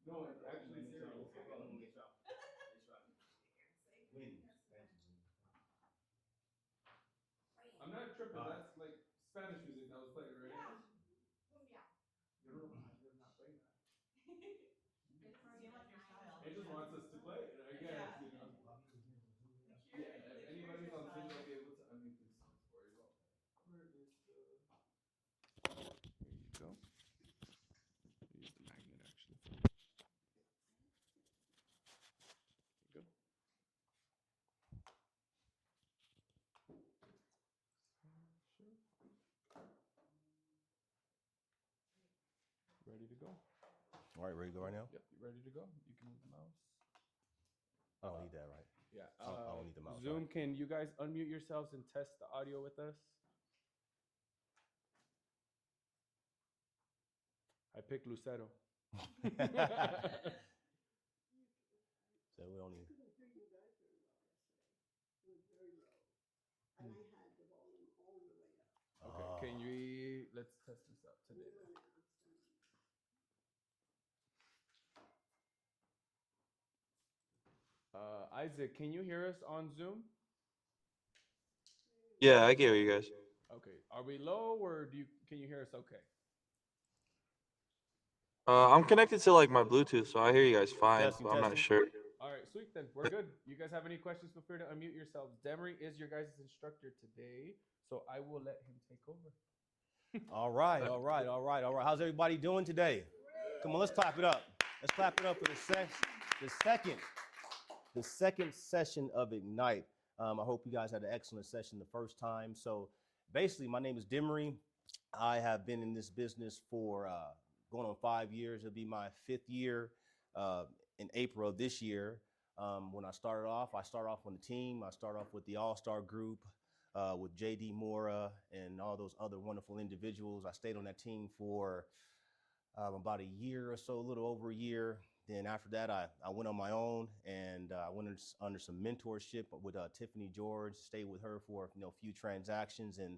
No, actually, seriously. I'm not tripping. That's like Spanish music that was playing, right? You're not playing that. It just wants us to play it, I guess. You know. Yeah. If anybody's on Zoom, they'll be able to unmute these songs for you. Where is the? Here you go. Use the magnet actually. There you go. Sure. Ready to go? All right, ready to go right now? Yep, you ready to go? You can move the mouse. I don't need that, right? Yeah. I don't need the mouse. Zoom, Right? can you guys unmute yourselves and test the audio with us? I picked Lucero. So we don't need. Couldn't hear you guys very well yesterday. It was very low. And I had the volume all the way up. Okay, can you let's test this out today. Isaac, can you hear us on Zoom? Yeah, I can hear you guys. Okay, are we low or can you hear us okay? I'm connected to like my Bluetooth, so I hear you guys fine, Testing, but I'm not testing. sure. All right, sweet then. We're good. You guys have any questions? Feel free to unmute yourselves. Demery is your guys' instructor today, so I will let him take over. All right. How's everybody doing today? Come on, let's clap it up. Let's clap it up for the second session of Ignite. I hope you guys had an excellent session the first time. So basically, my name is Demery. I have been in this business for going on 5 years. It'll be my 5th year in April of this year. When I started off on the team. I started off with the All-Star group with JD Mora and all those other wonderful individuals. I stayed on that team for about a year or so, a little over a year. Then after that, I went on my own and I went under some mentorship with Tiffany George, stayed with her for a few transactions. And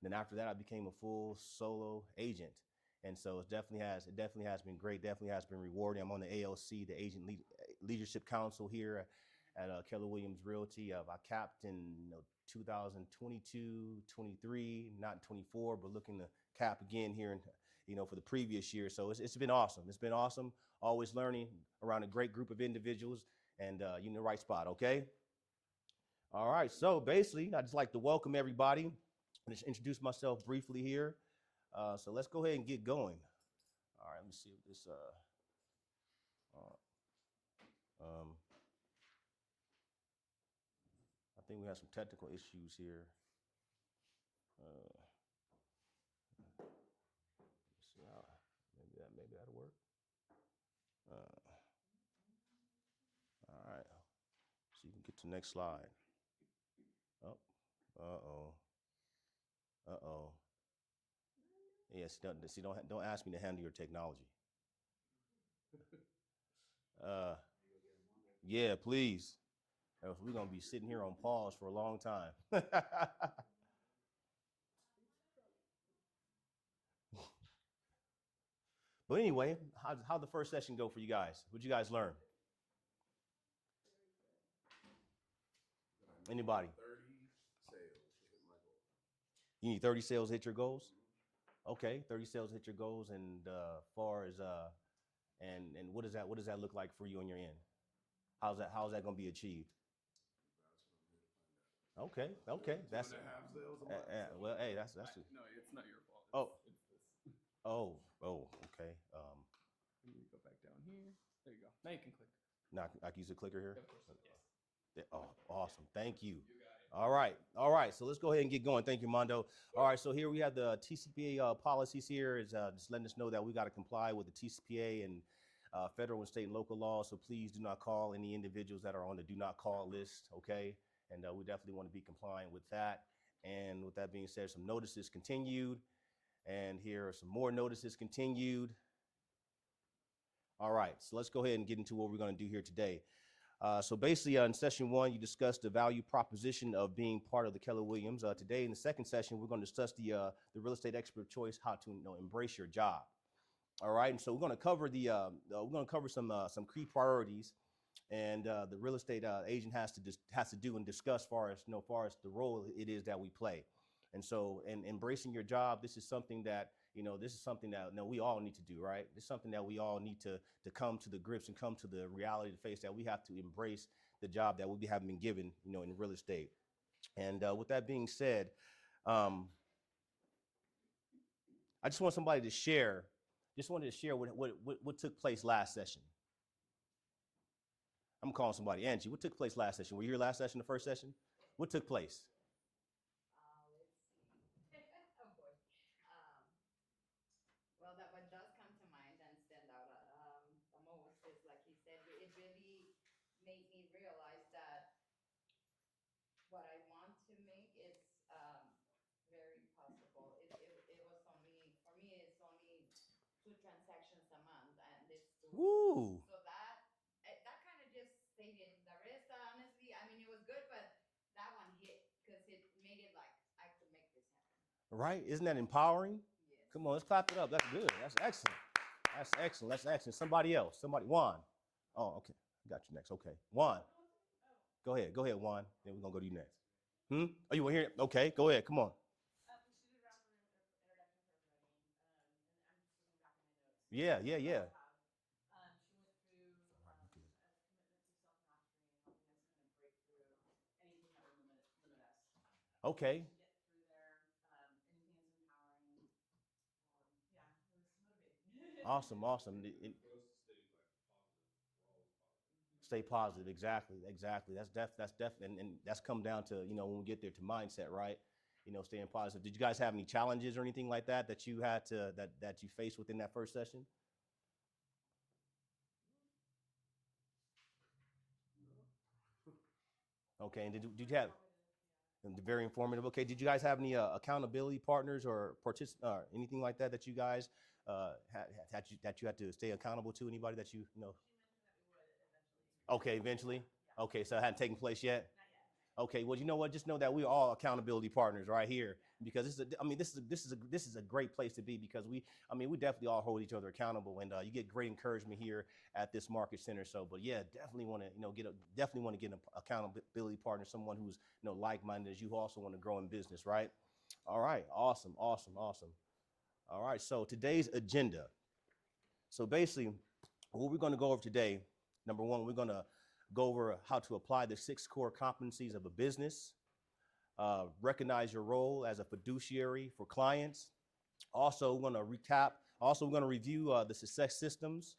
then after that, I became a full solo agent. And so it definitely has been great, definitely has been rewarding. I'm on the ALC, the Agent Leadership Council here at Keller Williams Realty. I capped in 2022, 23, not 24, but looking to cap again here in, for the previous year. So it's been awesome. It's been awesome. Always learning around a great group of individuals, and you're in the right spot, okay? All right, so basically, I'd just like to welcome everybody and just introduce myself briefly here. So let's go ahead and get going. All right, let me see if this, I think we have some technical issues here. Let's see how, maybe that'll work. All right, so you can get to the next slide. Oh, uh-oh. Yes, don't ask me to handle your technology. Yeah, please. We're gonna be sitting here on pause for a long time. But anyway, how'd the first session go for you guys? What'd you guys learn? Anybody? 30 sales to hit my goal. You need 30 sales to hit your goals? Okay, 30 sales to hit your goals, and far as and what does that look like for you on your end? How's that going to be achieved? Okay, that's 2.5 sales a month. well, hey, that's no, it's not your fault. Oh. It's this. Okay. Let me go back down here. There you go. Now you can click. Now I can use the clicker here. Of course. Yes. Oh, awesome. Thank you. You got it. All right. So let's go ahead and get going. Thank you, Mondo. All right. So here we have the TCPA policies here. Is just letting us know that we got to comply with the TCPA and federal and state and local laws. So please do not call any individuals that are on the do not call list. Okay. And we definitely want to be compliant with that. And with that being said, some notices continued. And here are some more notices continued. All right. So let's go ahead and get into what we're going to do here today. So basically, in session 1, you discussed the value proposition of being part of the Keller Williams. Today, in the second session, we're going to discuss the real estate expert choice, how to embrace your job. All right, and so we're going to cover some key priorities, and the real estate agent has to do and discuss far as the role it is that we play. And so, in embracing your job, this is something that we all need to do, right? It's something that we all need to come to the grips and come to the reality to face that we have to embrace the job that we haven't been given, in real estate. And with that being said, I just want somebody to share. Just wanted to share what took place last session. I'm calling somebody. Angie, what took place last session? Were you here last session, the first session? What took place? Let's see. Oh boy. Well, that what does come to mind and stand out the most is, like he said, it really made me realize that what I want to make is very possible. It was only, for me, it's only 2 transactions a month, and it's to, Woo! so that kind of just stayed in. The rest, honestly, I mean, it was good, but that one hit because it made it like I could make this happen. Right? Isn't that empowering? Yes. Come on, let's clap it up. That's good. That's excellent. That's excellent. That's excellent. Somebody else. Juan. Oh, okay. Got you next. Okay. Juan. Go ahead. Go ahead, Juan. Then we're going to go to you next. Oh, you want to hear it? Okay. Go ahead. Come on. Yeah. She went through a commitment to self-mastery and helping us kind of break through anything that would limit us. Okay. To get through there, anything that's empowering. Yeah, it was motivating. Awesome. Stay positive. Exactly. That's definitely, and that's come down to, when we get there, to mindset, right? Staying positive. Did you guys have any challenges or anything like that you had to that you faced within that first session? Okay, and did you have very informative? Okay, did you guys have any accountability partners or anything like that you guys that you had to stay accountable to? Anybody that you know? She mentioned that we would eventually. Okay, eventually. Yeah. Okay, so it hadn't taken place yet. Not yet. Okay, well, you know what? Just know that we're all accountability partners right here, because this is a great place to be, because we definitely all hold each other accountable, and you get great encouragement here at this market center. So, but yeah, definitely want to get an accountability partner, someone who's like-minded as you, also want to grow in business, right? All right, awesome. All right, so today's agenda. So basically, what we're going to go over today, number one, we're going to go over how to apply the 6 core competencies of a business, recognize your role as a fiduciary for clients. Also, we're going to recap. Also, we're going to review the success systems.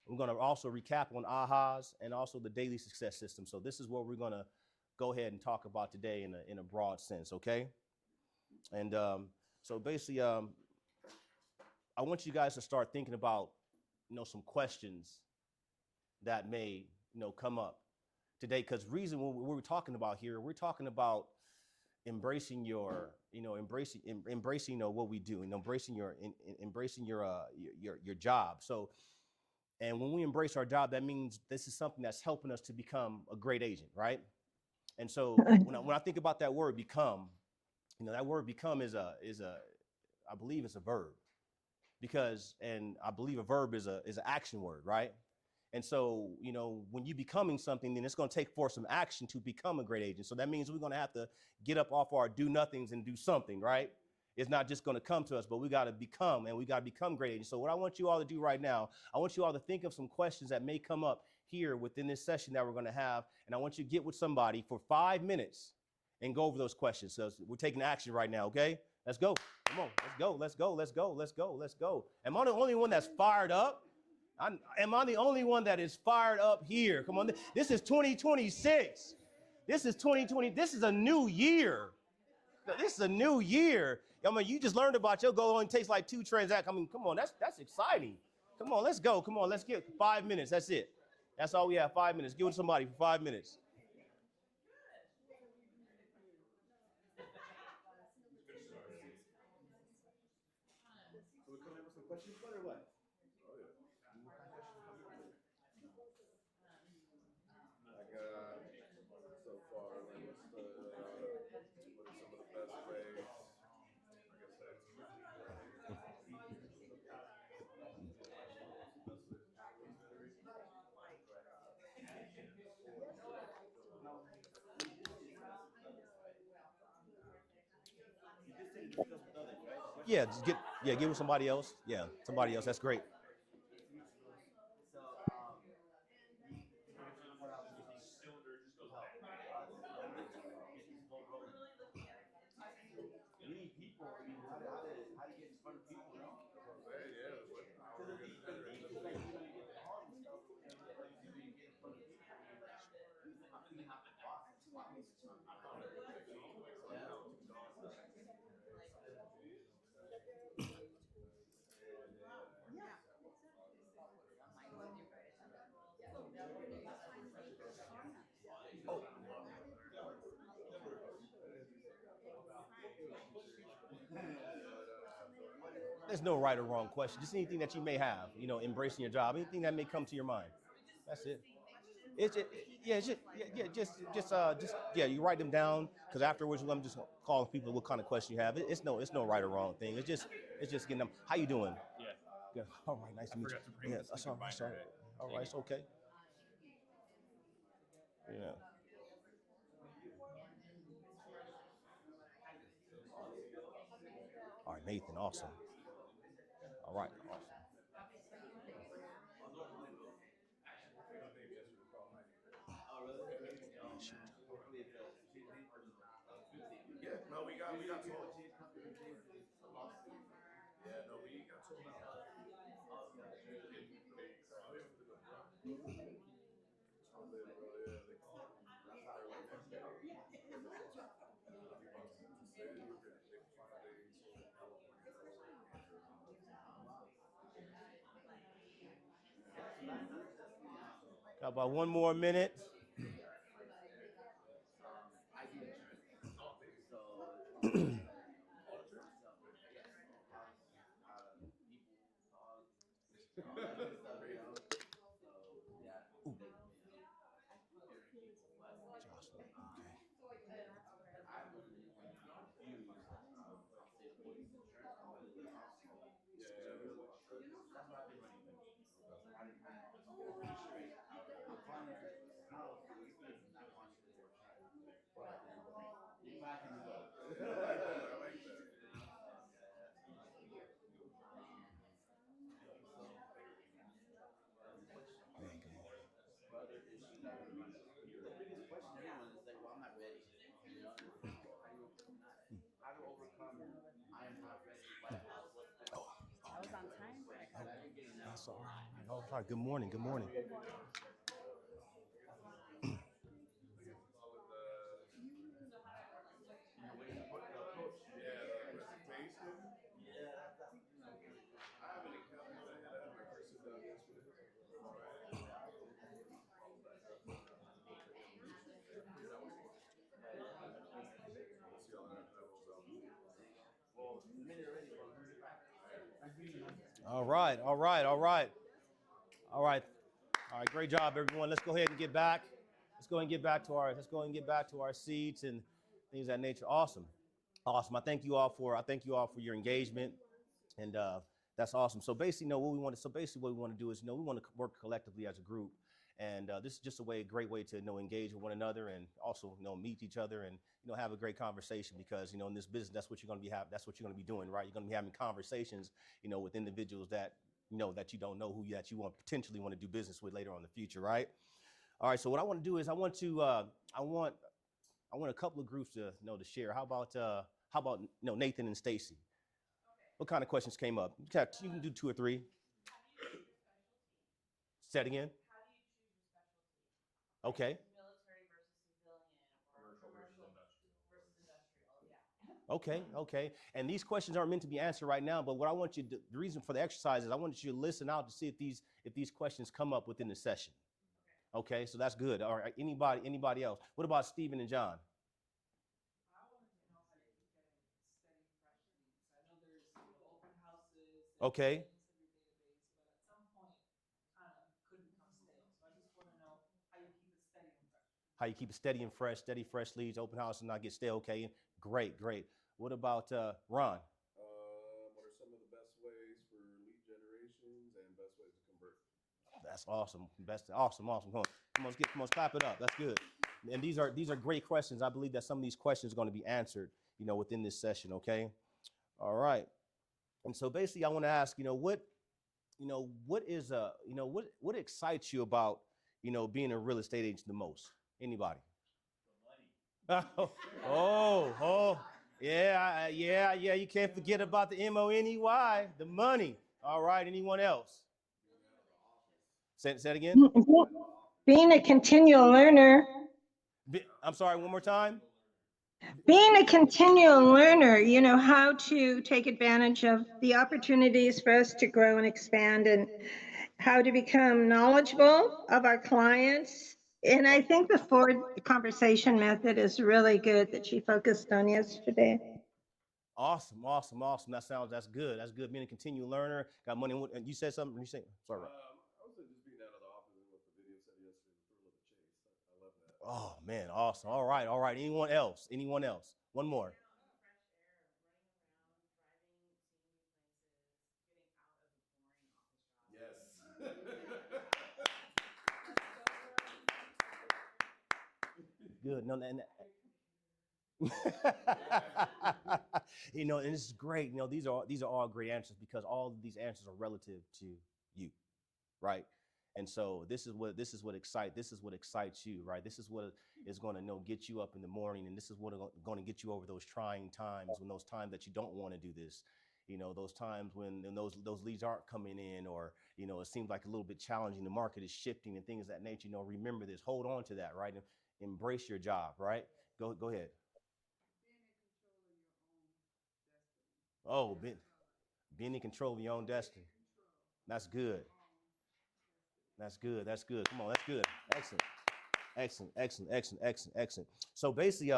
We're going to also recap on AHAs and also the daily success system. So this is what we're going to go ahead and talk about today in a broad sense, okay? And so basically, I want you guys to start thinking about, some questions that may, come up today, because reason what we're talking about here, we're talking about embracing your, embracing what we do, and embracing your job. So, and when we embrace our job, that means this is something that's helping us to become a great agent, right? And so when I think about that word become, that word become is a I believe it's a verb, and I believe a verb is an action word, right? And so, when you're becoming something, then it's going to take forth some action to become a great agent. So that means we're going to have to get up off our do nothings and do something, right? It's not just going to come to us, but we got to become, and we got to become great agents. So what I want you all to do right now, I want you all to think of some questions that may come up here within this session that we're going to have. And I want you to get with somebody for 5 minutes and go over those questions. So we're taking action right now, okay? Let's go. Come on, let's go. Am I the only one that's fired up? Am I the only one that is fired up here? Come on, this is 2026. This is 2020. This is a new year. This is a new year. I mean, you just learned about your goal only takes like 2 transactions. I mean, come on, that's exciting. Come on, let's go. Come on, let's get 5 minutes. That's it. That's all we have. 5 minutes. Give it to somebody for 5 minutes. So we coming up with some questions, or what? Oh yeah. I got so far. Like, what are some of the best ways? Like I said, Yeah, just get with somebody else. Yeah, somebody else. That's great. You need people. I mean, how do you get in front of people? You know? Hey, yeah, but how are we gonna do that? You get the hard stuff. You get in front of people. There's no right or wrong question. Just anything that you may have, embracing your job, anything that may come to your mind. That's it. It's just, yeah, you write them down because afterwards I'm just calling people what kind of question you have. It's no right or wrong thing. It's just getting them. How you doing? Yeah. Good. All right, nice to meet you. Yeah, that's all right. Sorry. All right, it's okay. Yeah. All right, Nathan, awesome. All right, awesome. Yeah, no, we got 12. Yeah, no, we got 12 now. Got about one more minute. I like that. I was on time. That's all right. All right. Good morning. Good morning. Yeah, the presentation. I haven't encountered that yet. I had my first sit down yesterday. We'll see how that rolls out. All right. All right. All right. All right. All right. Great job, everyone. Let's go ahead and get back. Let's go and get back to our seats and things of that nature. Awesome. Awesome. I thank you all for your engagement. And that's awesome. So basically, what we want to do is, we want to work collectively as a group. And this is just a great way to engage with one another and also meet each other and have a great conversation because in this business that's what you're going to be doing, right? You're going to be having conversations with individuals that that you don't know that you potentially want to do business with later on in the future, right? All right. So what I want to do is I want a couple of groups to share. How about Nathan and Stacy? What kind of questions came up? You can do 2 or 3. Say it again. How do you choose your specialty? Okay. Military versus civilian or commercial versus industrial. Yeah. Okay. And these questions aren't meant to be answered right now, but what I want you to, the reason for the exercise is I want you to listen out to see if these questions come up within the session. Okay, so that's good. All right. Anybody else? What about Stephen and John? I wanted to know how you keep getting steady, fresh leads. I know there's open houses. Okay. Things of your database, but at some point, kind of could become stale. So I just want to know how you keep it steady and fresh. How you keep it steady, fresh leads, open house, and not get stale. Okay, great. What about Ron? What are some of the best ways for lead generations and best ways to convert? That's awesome. Awesome. Come on, clap it up. That's good. And these are great questions. I believe that some of these questions are going to be answered, within this session. Okay. All right. And so basically, I want to ask, what is what excites you about, being a real estate agent the most? Anybody? Oh, yeah, yeah, yeah. You can't forget about the money, the money. All right. Anyone else? Say it again. Being a continual learner. I'm sorry. One more time. Being a continual learner, how to take advantage of the opportunities for us to grow and expand, and how to become knowledgeable of our clients. And I think the Ford conversation method is really good that she focused on yesterday. Awesome. That's good. That's good. Being a continual learner, got money. And you said something. You say, sorry. I was just being out of the office and what the video said yesterday, the thrill of the chase. I love that. Oh man, awesome. All right. Anyone else? One more. Yes. Good. No, and and this is great. These are all great answers, because all of these answers are relative to you, right? And so this is what excites you, right? This is what is going to get you up in the morning, and this is what is going to get you over those trying times, when those times that you don't want to do this, those times when those leads aren't coming in, or it seems like a little bit challenging, the market is shifting and things of that nature. Remember this, hold on to that, right? And embrace your job, right? Go ahead. Oh, being in control of your own destiny. That's good. That's good. That's good. Come on, that's good. Excellent. So basically,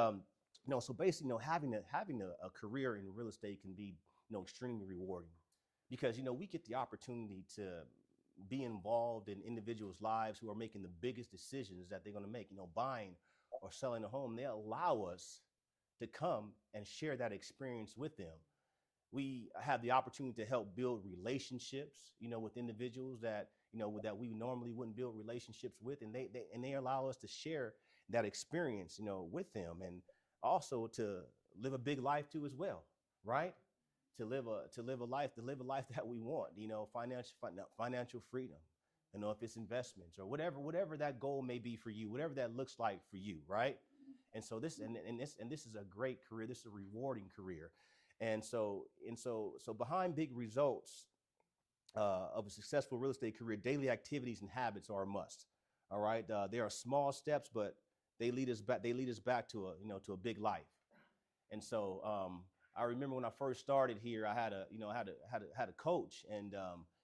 having a career in real estate can be, extremely rewarding, because we get the opportunity to be involved in individuals' lives who are making the biggest decisions that they're going to make. Buying or selling a home, they allow us to come and share that experience with them. We have the opportunity to help build relationships, with individuals that that we normally wouldn't build relationships with, and they allow us to share that experience, with them, and also to live a big life too as well, right? To live a life that we want, financial freedom, if it's investments or whatever that goal may be for you, whatever that looks like for you, right? And so this is a great career. This is a rewarding career. And so behind big results of a successful real estate career, daily activities and habits are a must. All right, there are small steps, but they lead us back to a big life. And so I remember when I first started here, I had a coach, and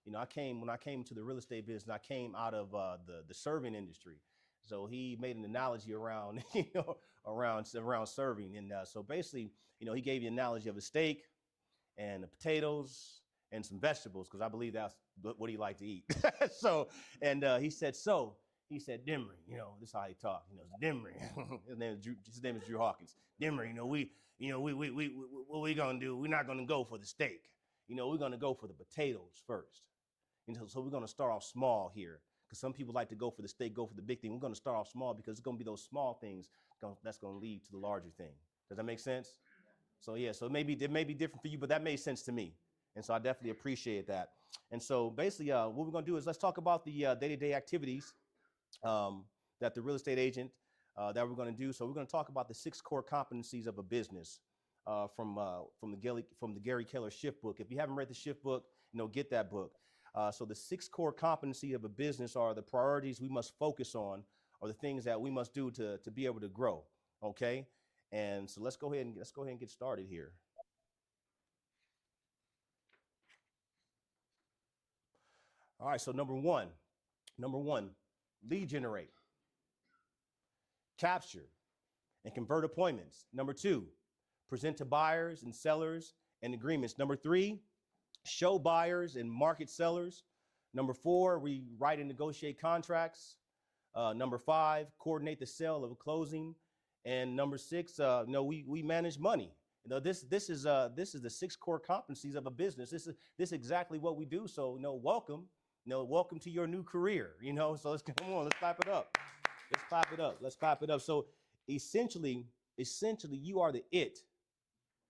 when I came to the real estate business, I came out of the serving industry. So he made an analogy around around serving, and so basically, he gave you an analogy of a steak and the potatoes and some vegetables, because I believe that's what he liked to eat. So, and he said, Demery, this is how he talked. Demery, his name is Drew Hawkins. Demery, what we gonna do? We're not gonna go for the steak. We're gonna go for the potatoes first. So we're gonna start off small here, because some people like to go for the steak, go for the big thing. We're gonna start off small, because it's gonna be those small things that's gonna lead to the larger thing. Does that make sense? So yeah, so it may be different for you, but that made sense to me. And so I definitely appreciate that. And so basically, what we're gonna do is let's talk about the day-to-day activities that the real estate agent that we're gonna do. So we're gonna talk about the 6 core competencies of a business from the Gary Keller Shift book. If you haven't read the Shift book, get that book. So the 6 core competencies of a business are the priorities we must focus on, or the things that we must do to be able to grow. Okay. And so let's go ahead and get started here. All right, so number one, lead generate, capture, and convert appointments. Number 2, present to buyers and sellers and agreements. Number 3, show buyers and market sellers. Number 4, we write and negotiate contracts. Number 5, coordinate the sale of a closing. And number 6, we manage money. This is the 6 core competencies of a business. This is exactly what we do. So welcome to your new career. So let's come on, let's clap it up. Let's clap it up. So essentially, you are the it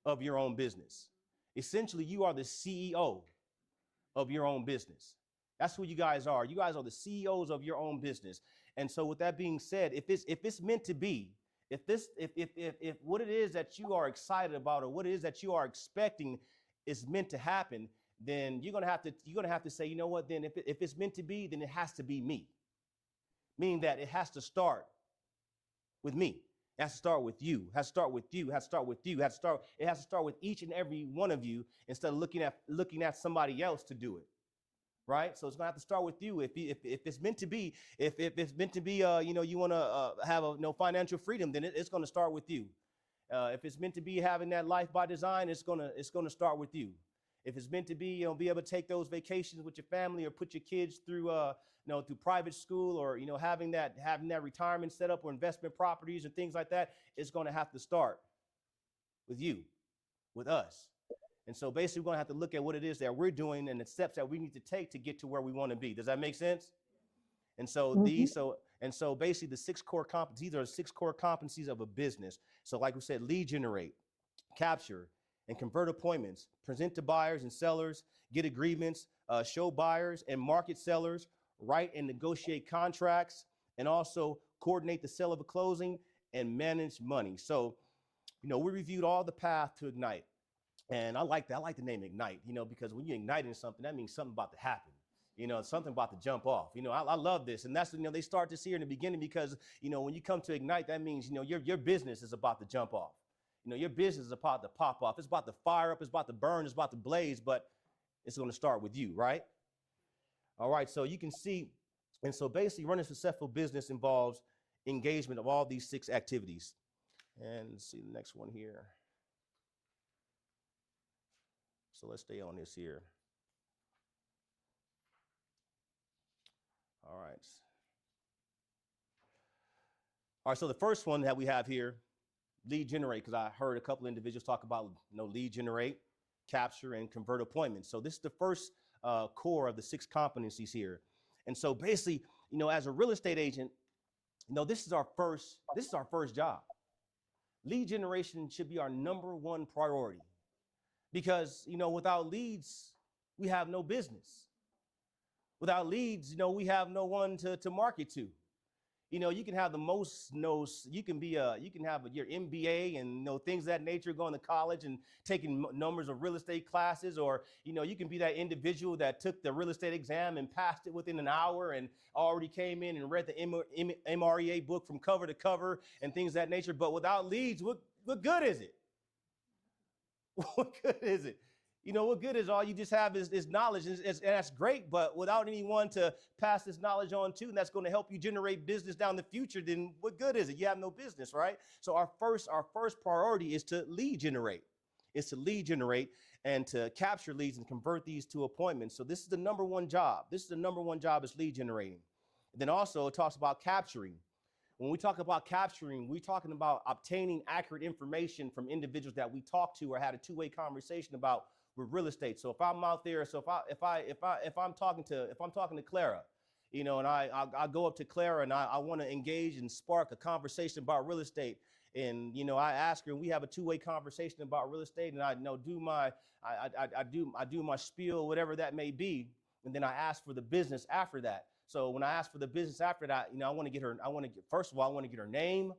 of your own business. Essentially, you are the CEO of your own business. That's who you guys are. You guys are the CEOs of your own business. And so with that being said, if it's meant to be, if what it is that you are excited about or what it is that you are expecting is meant to happen, then you're gonna have to say, you know what, then if it's meant to be, then it has to be me. Meaning that it has to start with me. It has to start with you. It has to start with you. It has to start with you. It has to start with each and every one of you instead of looking at somebody else to do it. Right? So it's gonna have to start with you. If it's meant to be, if it's meant to be, you want to have financial freedom, then it's gonna start with you. If it's meant to be having that life by design, it's gonna start with you. If it's meant to be, be able to take those vacations with your family or put your kids through, through private school or having that retirement set up or investment properties and things like that, it's gonna have to start with you, with us. And so basically, we're going to have to look at what it is that we're doing and the steps that we need to take to get to where we want to be. Does that make sense? And so basically the 6 core competencies, these are the 6 core competencies of a business. So like we said, lead generate, capture, and convert appointments, present to buyers and sellers, get agreements, show buyers and market sellers, write and negotiate contracts, and also coordinate the sale of a closing and manage money. So, we reviewed all the path to Ignite. And I like that. I like the name Ignite, because when you're igniting something, that means something about to happen. Something about to jump off. I love this. And that's, they start this here in the beginning because, when you come to Ignite, that means, your business is about to jump off. Your business is about to pop off. It's about to fire up. It's about to burn. It's about to blaze, but it's going to start with you, right? All right. So you can see, and so basically running a successful business involves engagement of all these 6 activities. And let's see the next one here. So let's stay on this here. All right. All right, so the first one that we have here, lead generate, because I heard a couple individuals talk about lead generate, capture, and convert appointments. So this is the first core of the 6 competencies here. And so basically, as a real estate agent, this is our first job. Lead generation should be our number 1 priority. Because, without leads, we have no business. Without leads, we have no one to market to. You can have the most you can have your MBA and things of that nature, going to college and taking numbers of real estate classes, or you can be that individual that took the real estate exam and passed it within an hour and already came in and read the MREA book from cover to cover and things of that nature. But without leads, what good is it? What good is it? What good is all you just have is knowledge, and that's great, but without anyone to pass this knowledge on to, and that's going to help you generate business down the future, then what good is it? You have no business, right? So our first priority is to lead generate. It's to lead generate and to capture leads and convert these to appointments. So this is the number 1 job. This is the number 1 job, is lead generating. And then also it talks about capturing. When we talk about capturing, we're talking about obtaining accurate information from individuals that we talk to or had a 2-way conversation about with real estate. So if I'm out there, if I'm talking to Clara, and I go up to Clara and I want to engage and spark a conversation about real estate, and I ask her, and we have a 2-way conversation about real estate, and I do my spiel, whatever that may be, and then I ask for the business after that. So when I ask for the business after that, first of all, I want to get her name,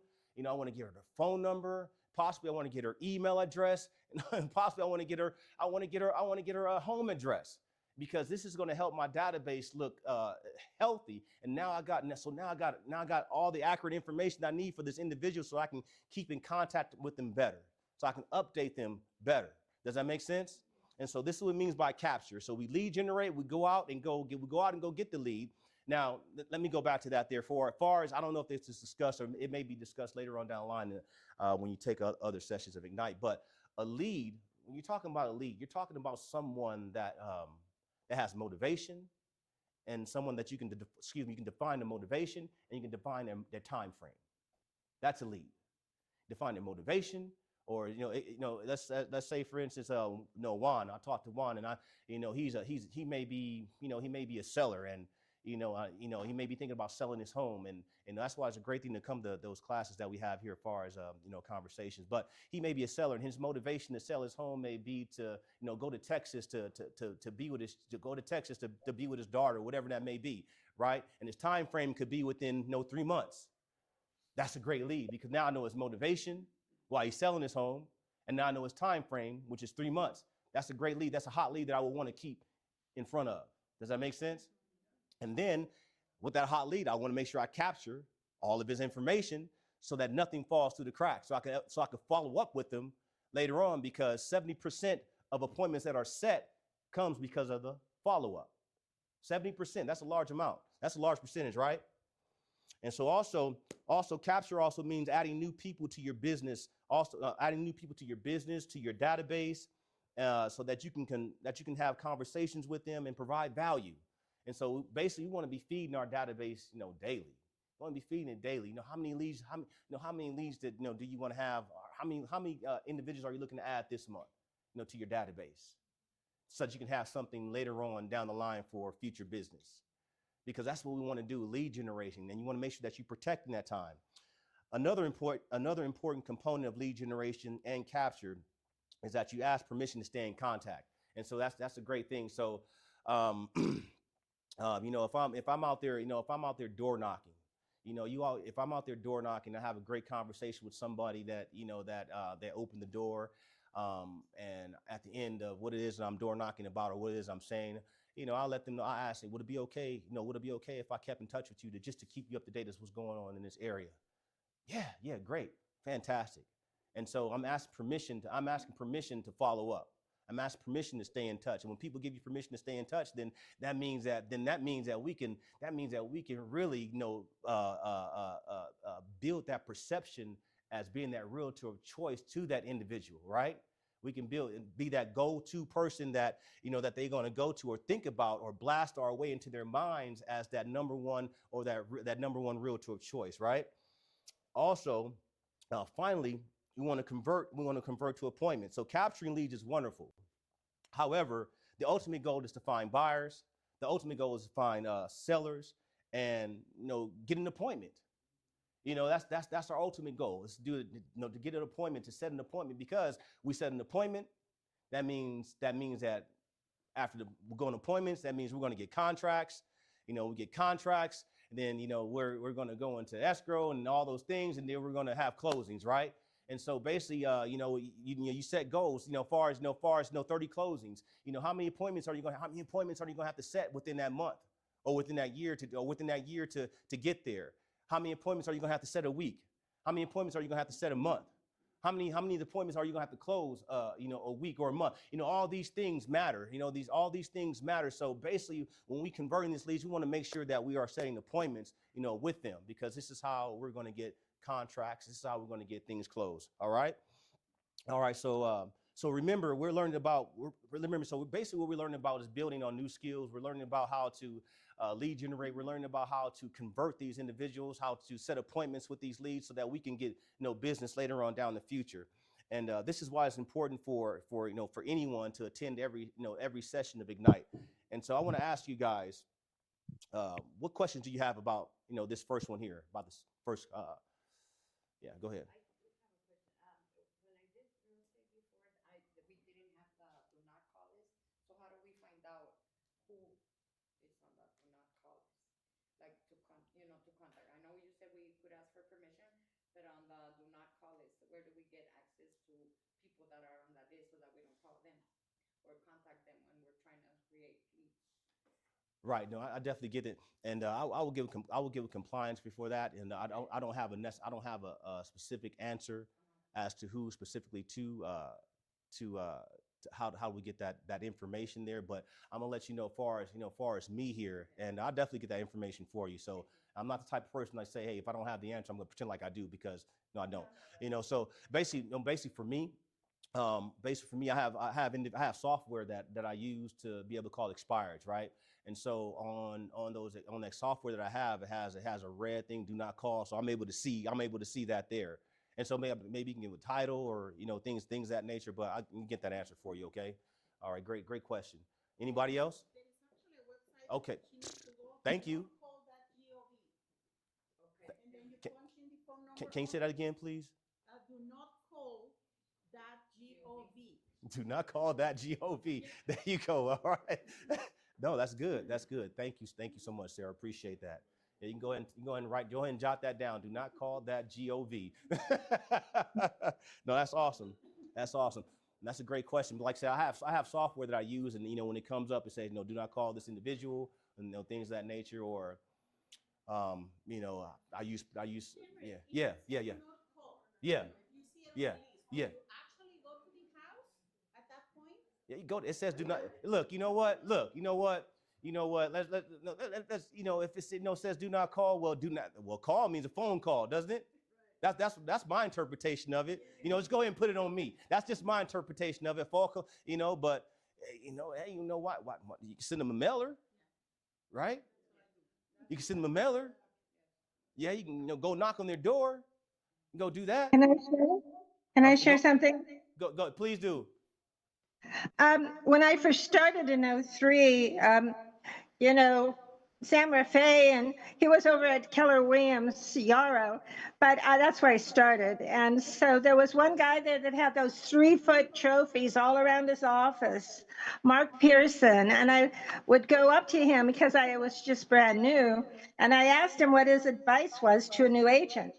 I want to get her phone number. Possibly I want to get her email address, and possibly I want to get her a home address, because this is going to help my database look healthy. And now I got all the accurate information I need for this individual, so I can keep in contact with them better, so I can update them better. Does that make sense? And so this is what it means by capture. So we lead generate, we go out and go get the lead. Now, let me go back to that there. For as far as, I don't know if this is discussed, or it may be discussed later on down the line when you take other sessions of Ignite. But a lead, when you're talking about a lead, you're talking about someone that has motivation, and someone that you can define the motivation, and you can define their time frame. That's a lead. Define their motivation. Or let's say, for instance, Juan. I talked to Juan, and he may be a seller, and He may be thinking about selling his home, and that's why it's a great thing to come to those classes that we have here, as far as conversations. But he may be a seller, and his motivation to sell his home may be to go to Texas to be with to be with his daughter, whatever that may be, right? And his time frame could be within 3 months. That's a great lead, because now I know his motivation, why he's selling his home, and now I know his time frame, which is 3 months. That's a great lead. That's a hot lead that I would want to keep in front of. Does that make sense? And then with that hot lead, I want to make sure I capture all of his information so that nothing falls through the cracks. So I can follow up with him later on, because 70% of appointments that are set comes because of the follow-up. 70%, that's a large amount. That's a large percentage, right? And so also capture also means adding new people to your business, adding new people to your business, to your database, so that you can have conversations with them and provide value. And so basically, we want to be feeding our database, daily. We want to be feeding it daily. How many leads? How many leads do you want to have? How many individuals are you looking to add this month, to your database, so that you can have something later on down the line for future business. Because that's what we want to do, lead generation, and you want to make sure that you're protecting that time. Another important component of lead generation and capture is that you ask permission to stay in contact, and so that's a great thing. So, if I'm out there, door knocking, if I'm out there door knocking, I have a great conversation with somebody that they opened the door, and at the end of what it is that I'm door knocking about, or what it is I'm saying, I'll let them know. I ask them, would it be okay? Would it be okay if I kept in touch with you just to keep you up to date as what's going on in this area? Yeah, great, fantastic. And so I'm asking permission to follow up. I'm asking permission to stay in touch. And when people give you permission to stay in touch, then that means that we can really build that perception as being that realtor of choice to that individual, right? We can be that go-to person that that they're going to go to or think about or blast our way into their minds as that number one, or that number one realtor of choice, right? Also, finally, we want to convert to appointments. So capturing leads is wonderful. However, the ultimate goal is to find buyers. The ultimate goal is to find sellers, and get an appointment. That's our ultimate goal. Is to get an appointment, to set an appointment, because we set an appointment. That means that after we're going to appointments, that means we're going to get contracts. We get contracts, and then we're going to go into escrow and all those things, and then we're going to have closings, right? And so basically, you set goals, far as 30 closings. How many appointments are you going to have to set within that month, or within that year to get there? How many appointments are you going to have to set a week? How many appointments are you going to have to set a month? How many appointments are you going to have to close, a week or a month? All these things matter. All these things matter. So basically, when we converting these leads, we want to make sure that we are setting appointments, with them, because this is how we're going to get contracts. This is how we're going to get things closed. All right. So remember, so basically what we're learning about is building on new skills. We're learning about how to lead generate. We're learning about how to convert these individuals, how to set appointments with these leads so that we can get business later on down the future. And this is why it's important for anyone to attend every session of Ignite. And so I want to ask you guys, what questions do you have about this first one here, about this first? Yeah, go ahead. I do have a question. When I did real estate before, we didn't have the do not call list. So how do we find out who is on the do not call list? Like to contact. I know you said we could ask for permission, but on the do not call list, where do we get access to people that are on that list so that we don't call them or contact them when we're trying to create leads? Right. No, I definitely get it, and I will give compliance before that, and I don't have a specific answer as to who specifically to how we get that information there, but I'm gonna let you know far as me here, and I'll definitely get that information for you. So I'm not the type of person that say, hey, if I don't have the answer, I'm gonna pretend like I do, because I don't. So basically for me. I have software that I use to be able to call expireds, right? And so on that software that I have, it has a red thing, do not call. So I'm able to see that there. And so maybe you can give a title or things of that nature, but I can get that answer for you. Okay. All right. Great question. Anybody else? There is actually a website Okay. that she needs to go Thank you. Do not call that GOV. Okay. And then you Can, punch in the phone number. can you say that again, please? Do not call that GOV. Do not call that GOV. There you go. All right. No, that's good. That's good. Thank you. Thank you so much, Sarah. Appreciate that. Yeah, you can go ahead and go ahead and jot that down. Do not call that GOV. No, that's awesome. That's awesome. And that's a great question. But like I said, I have software that I use, and when it comes up, it says, do not call this individual, and things of that nature, or I use yeah, yeah, yeah, yeah. Yeah. You see it on Yeah. the list. Yeah. You actually go to the house at that point. Yeah, you go. It says do not look. You know what? Look. You know what? You know what? Let's if it says do not call. Well, do not. Well, call means a phone call, doesn't it? That's my interpretation of it. Just go ahead and put it on me. That's just my interpretation of it. But hey, what? You can send them a mailer, right? You can send them a mailer. Yeah, you can go knock on their door. Go do that. Can I share? Can I share something? Go. Please do. When I first started in '03, you know, Sam Raffay, and he was over at Keller Williams, Yarrow, but that's where I started. And so there was one guy there that had those 3-foot trophies all around his office, Mark Pearson. And I would go up to him because I was just brand new. And I asked him what his advice was to a new agent.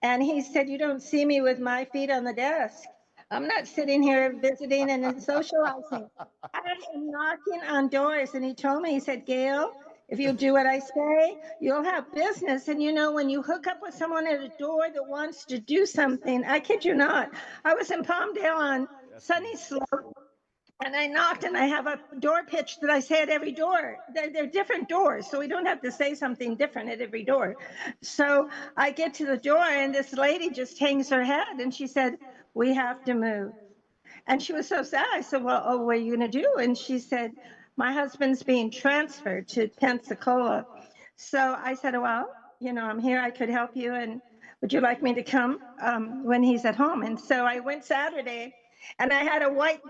And he said, "You don't see me with my feet on the desk. I'm not sitting here visiting and socializing. I am knocking on doors." And he told me, he said, "Gail, if you do what I say, you'll have business." And when you hook up with someone at a door that wants to do something, I kid you not, I was in Palmdale on Sunny Slope, and I knocked, and I have a door pitch that I say at every door. They're different doors, so we don't have to say something different at every door. So I get to the door, and this lady just hangs her head, and she said, "We have to move." And she was so sad. I said, "Well, oh, what are you going to do?" And she said, "My husband's being transferred to Pensacola." So I said, "Well, I'm here. I could help you. And would you like me to come when he's at home?" And so I went Saturday, and I had a white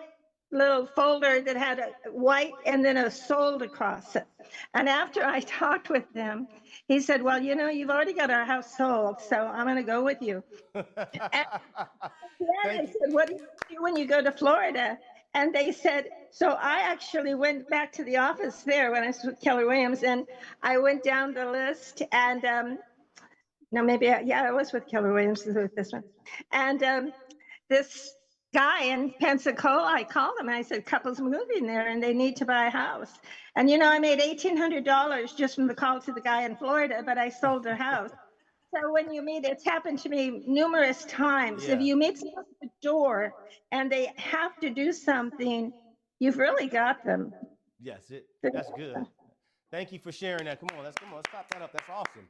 little folder that had a white and then a sold across it. And after I talked with them, he said, "Well, you've already got our house sold, so I'm going to go with you." And then I Thank you. said, "What do you do when you go to Florida?" And they said, so I actually went back to the office there when I was with Keller Williams, and I went down the list, and no, maybe, I was with Keller Williams with this one. And this guy in Pensacola, I called him and I said, "Couple's moving there and they need to buy a house." And I made $1,800 just from the call to the guy in Florida, but I sold their house. So when you meet, it's happened to me numerous times. If Yeah. you meet someone at the door and they have to do something, you've really got them. Yes. That's good. Thank you for sharing that. Come on. Let's clap that up. That's awesome.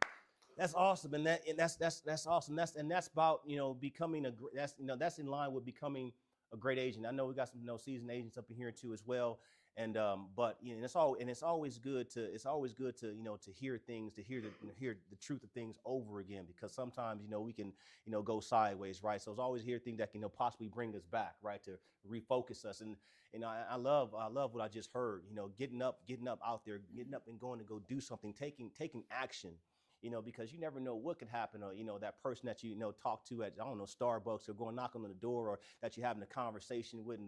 That's awesome, and that's awesome. That's about becoming that's in line with becoming a great agent. I know we got some seasoned agents up in here too as well, and but it's always good to to hear things, to hear the truth of things over again, because sometimes we can go sideways, right? So it's always hear things that can possibly bring us back, right, to refocus us. And I love what I just heard. Getting up out there, getting up and going to go do something, taking action. Because you never know what could happen, or that person that talk to at, I don't know, Starbucks, or going knocking on the door, or that you're having a conversation with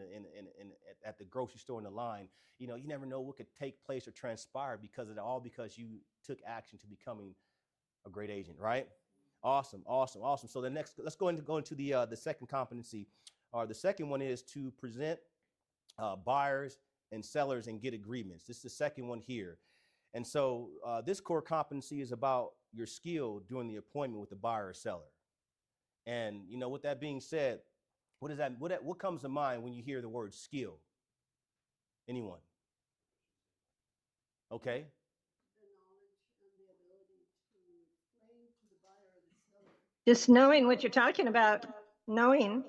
at the grocery store in the line. You never know what could take place or transpire because you took action to becoming a great agent, right? Awesome. So let's go into the second competency. The second one is to present buyers and sellers and get agreements. This is the second one here. And so this core competency is about your skill during the appointment with the buyer or seller. And with that being said, what comes to mind when you hear the word skill? Anyone? Okay. The knowledge and the ability to explain to the buyer or the seller. Just knowing what you're talking about, knowing.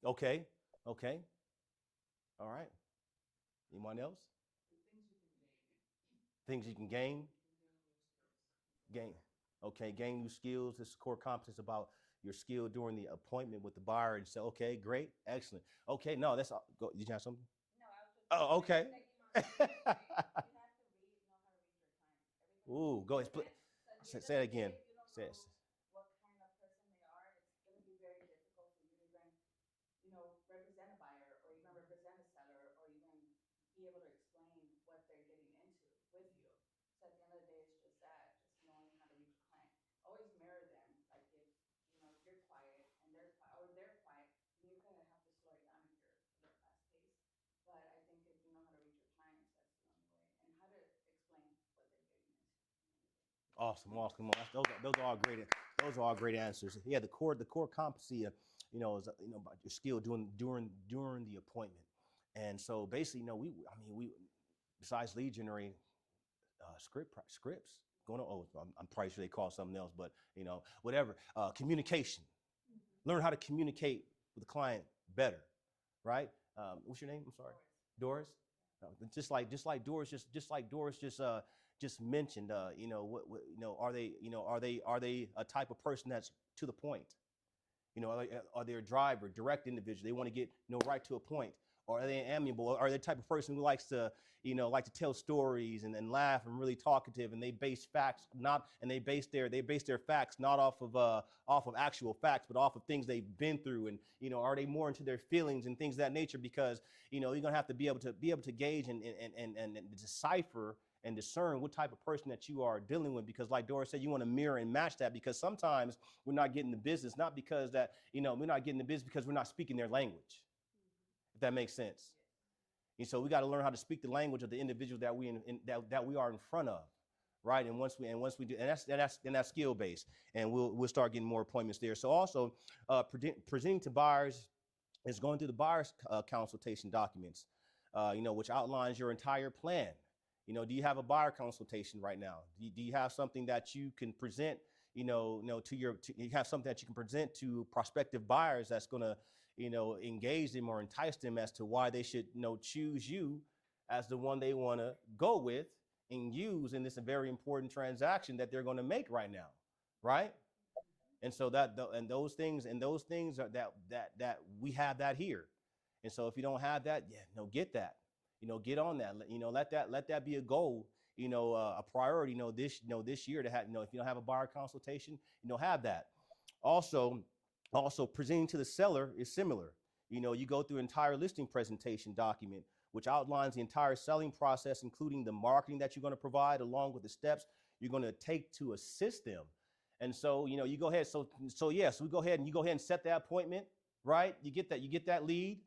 Okay. All right. Anyone else? Things you can gain. Okay, gain new skills. This core competence about your skill during the appointment with the buyer and say, okay, great, excellent. Okay, no, that's all. Go, did you have something? No, I was just. Oh, okay. You have to know how to read your time. Ooh, go ahead. Say it again. Say it. What kind of person they are, it's going to be very difficult for you to even, represent a buyer or even represent a seller or even be able to explain what they're getting into with you. So at the end of the day, it's just that, just knowing how to reach a client. Always mirror them. Like if you're quiet and they're quiet, or they're quiet, then you're going to have to slow it down if you're a little fast paced. But I think if you know how to reach your clients, that's the only way, and how to explain what they're getting into. Awesome, awesome. Those are all great. Those are all great answers. Yeah, the core competency, is about your skill during the appointment. And so basically, we besides lead generating, scripts going on. Oh, I'm probably sure they call it something else, but whatever. Communication. Learn how to communicate with the client better, right? What's your name? I'm sorry, Doris. Just like Doris, just mentioned. Are they a type of person that's to the point? Are they a driver, direct individual? They want to get right to a point. Or are they amiable? Are they the type of person who likes to tell stories and laugh and really talkative, and they base facts they base their facts not off of actual facts, but off of things they've been through. And are they more into their feelings and things of that nature? Because you're gonna have to be able to gauge and decipher and discern what type of person that you are dealing with. Because like Doris said, you want to mirror and match that, because sometimes we're not getting the business, not because that, we're not getting the business because we're not speaking their language, if that makes sense. And so we got to learn how to speak the language of the individual that we are in front of, right? And once we do, and that's skill based, and we'll start getting more appointments there. So also, presenting to buyers is going through the buyer's consultation documents, which outlines your entire plan. Do you have a buyer consultation right now? Do you have something that you can present, you have something that you can present to prospective buyers that's going to, engage them or entice them as to why they should, choose you as the one they want to go with and use in this very important transaction that they're going to make right now, right? And so those things are that we have that here. And so if you don't have that, get that. Get on that. Let that be a goal. A priority. This year to have. If you don't have a buyer consultation, have that. Also presenting to the seller is similar. You go through an entire listing presentation document, which outlines the entire selling process, including the marketing that you're going to provide, along with the steps you're going to take to assist them. And so, you go ahead. So we go ahead and set that appointment, right? You get that lead.